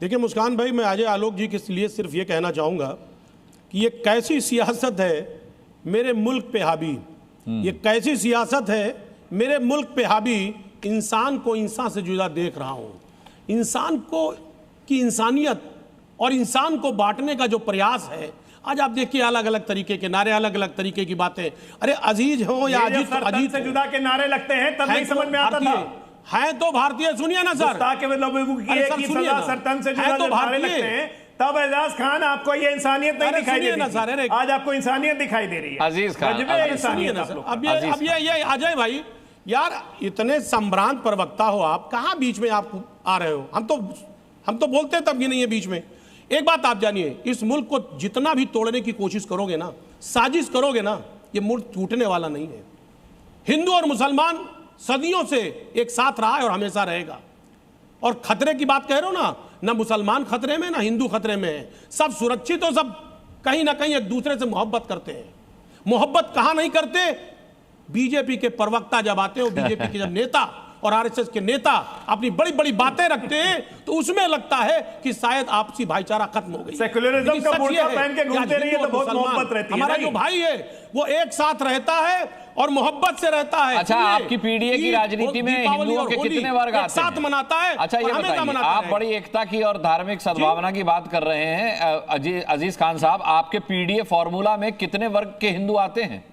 देखिए मुस्कान भाई, मैं अजय आलोक जी के लिए सिर्फ ये कहना चाहूंगा कि ये कैसी सियासत है मेरे मुल्क पे हावी, ये कैसी सियासत है मेरे मुल्क पे हावी। इंसान को इंसान से जुदा देख रहा हूं, इंसान को की इंसानियत और इंसान को बांटने का जो प्रयास है। आज आप देखिए अलग अलग तरीके के नारे, अलग अलग तरीके की बातें। अरे अजीज हो या अजीज से जुदा के नारे लगते हैं तब नहीं समझ में आता था। है तो भारतीय, सुनिए ना सर, तब एजाज खान आपको ये इंसानियत नहीं दिखाई देती। आज आपको इंसानियत दिखाई दे रही है। अजीज खान, अब ये अजय भाई यार, इतने संभ्रांत प्रवक्ता हो आप, कहाँ बीच में आप आ रहे हो? हम तो बोलते तब भी नहीं है बीच में। एक बात आप जानिए, इस मुल्क को जितना भी तोड़ने की कोशिश करोगे ना, साजिश करोगे ना, ये मुल्क टूटने वाला नहीं है। हिंदू और मुसलमान सदियों से एक साथ रहा है और हमेशा रहेगा। और खतरे की बात कह रहे हो ना मुसलमान खतरे में, ना हिंदू खतरे में है। सब सुरक्षित हो, सब कहीं ना कहीं एक दूसरे से मोहब्बत करते हैं। मोहब्बत कहाँ नहीं करते? बीजेपी के प्रवक्ता जब आते हैं, बीजेपी के जब नेता और आरएसएस के नेता अपनी बड़ी बड़ी बातें रखते हैं, तो उसमें लगता है कि शायद आपसी भाईचारा खत्म हो गई। सेक्युलरिज्म का बुर्का पहन के घूमते रहिए तो बहुत मोहब्बत रहती है। हमारा जो भाई है वो एक साथ रहता है और मोहब्बत से रहता है। अच्छा, आपकी पीडीए की राजनीति में हिंदुओं के कितने वर्ग आते हैं? साथ मनाता है। अच्छा ये बताइए, आप बड़ी एकता की और धार्मिक सद्भावना की बात कर रहे हैं अजीज खान साहब, आपके पीडीए फॉर्मूला में कितने वर्ग के हिंदू आते हैं?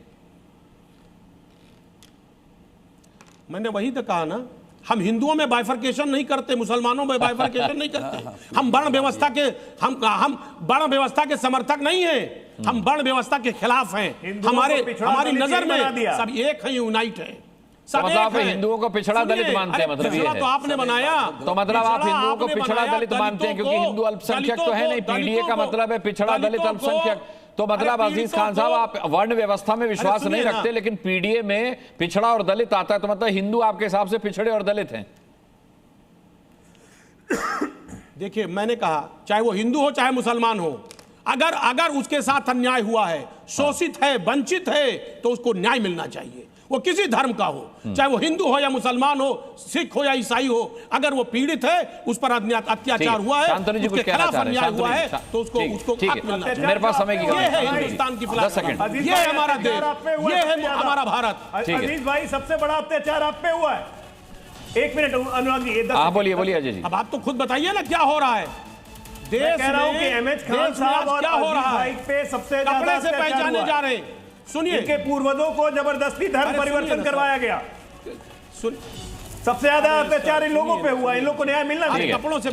मैंने वही तो कहा ना, हम हिंदुओं में बाइफर्केशन नहीं करते, मुसलमानों में बाइफर्केशन नहीं करते। हम वर्ण व्यवस्था के हम वर्ण व्यवस्था के समर्थक नहीं हैं, हम वर्ण व्यवस्था के खिलाफ हैं। हमारी नजर में सब एक है, यूनाइट है। सब मतलब हिंदुओं को पिछड़ा दलित मानते हैं, मतलब ये है। तो आपने बनाया, तो मतलब आप हिंदुओं को पिछड़ा दलित मानते हैं, क्योंकि हिंदू अल्पसंख्यक तो है नहीं। पीडीए का मतलब है पिछड़ा दलित अल्पसंख्यक। तो मतलब अजीज खान साहब, आप वर्ण व्यवस्था में विश्वास नहीं रखते, लेकिन पीडीए में पिछड़ा और दलित आता है, तो मतलब हिंदू आपके हिसाब से पिछड़े और दलित हैं? देखिए मैंने कहा, चाहे वो हिंदू हो चाहे मुसलमान हो, अगर उसके साथ अन्याय हुआ है, शोषित है, वंचित है, तो उसको न्याय मिलना चाहिए। वो किसी धर्म का हो, चाहे वो हिंदू हो या मुसलमान हो, सिख हो या ईसाई हो, अगर वो पीड़ित है, उस पर अत्याचार हुआ है, उसके खिलाफ अन्याय हुआ है, तो उसको हक मिलना चाहिए। मेरे पास समय की ये है हिंदुस्तान की फिलॉसफी, ये है हमारा देश, ये है हमारा भारत। अजीज भाई, सबसे बड़ा अत्याचार आप पे हुआ है। एक मिनट अनुराग जी, बोलिए अजय जी। अब आप तो खुद बताइए ना क्या हो रहा है देश कह रहा हूं कि एमएच खान साहब और क्या हो रहा है पे सबसे कपड़े से पहचाने जा रहे हैं। सुनिए, इनके पूर्वजों को जबरदस्ती धर्म परिवर्तन करवाया गया। सबसे ज्यादा अत्याचार इन लोगों पे हुआ, इन लोगों को न्याय मिलना चाहिए। कपड़ों से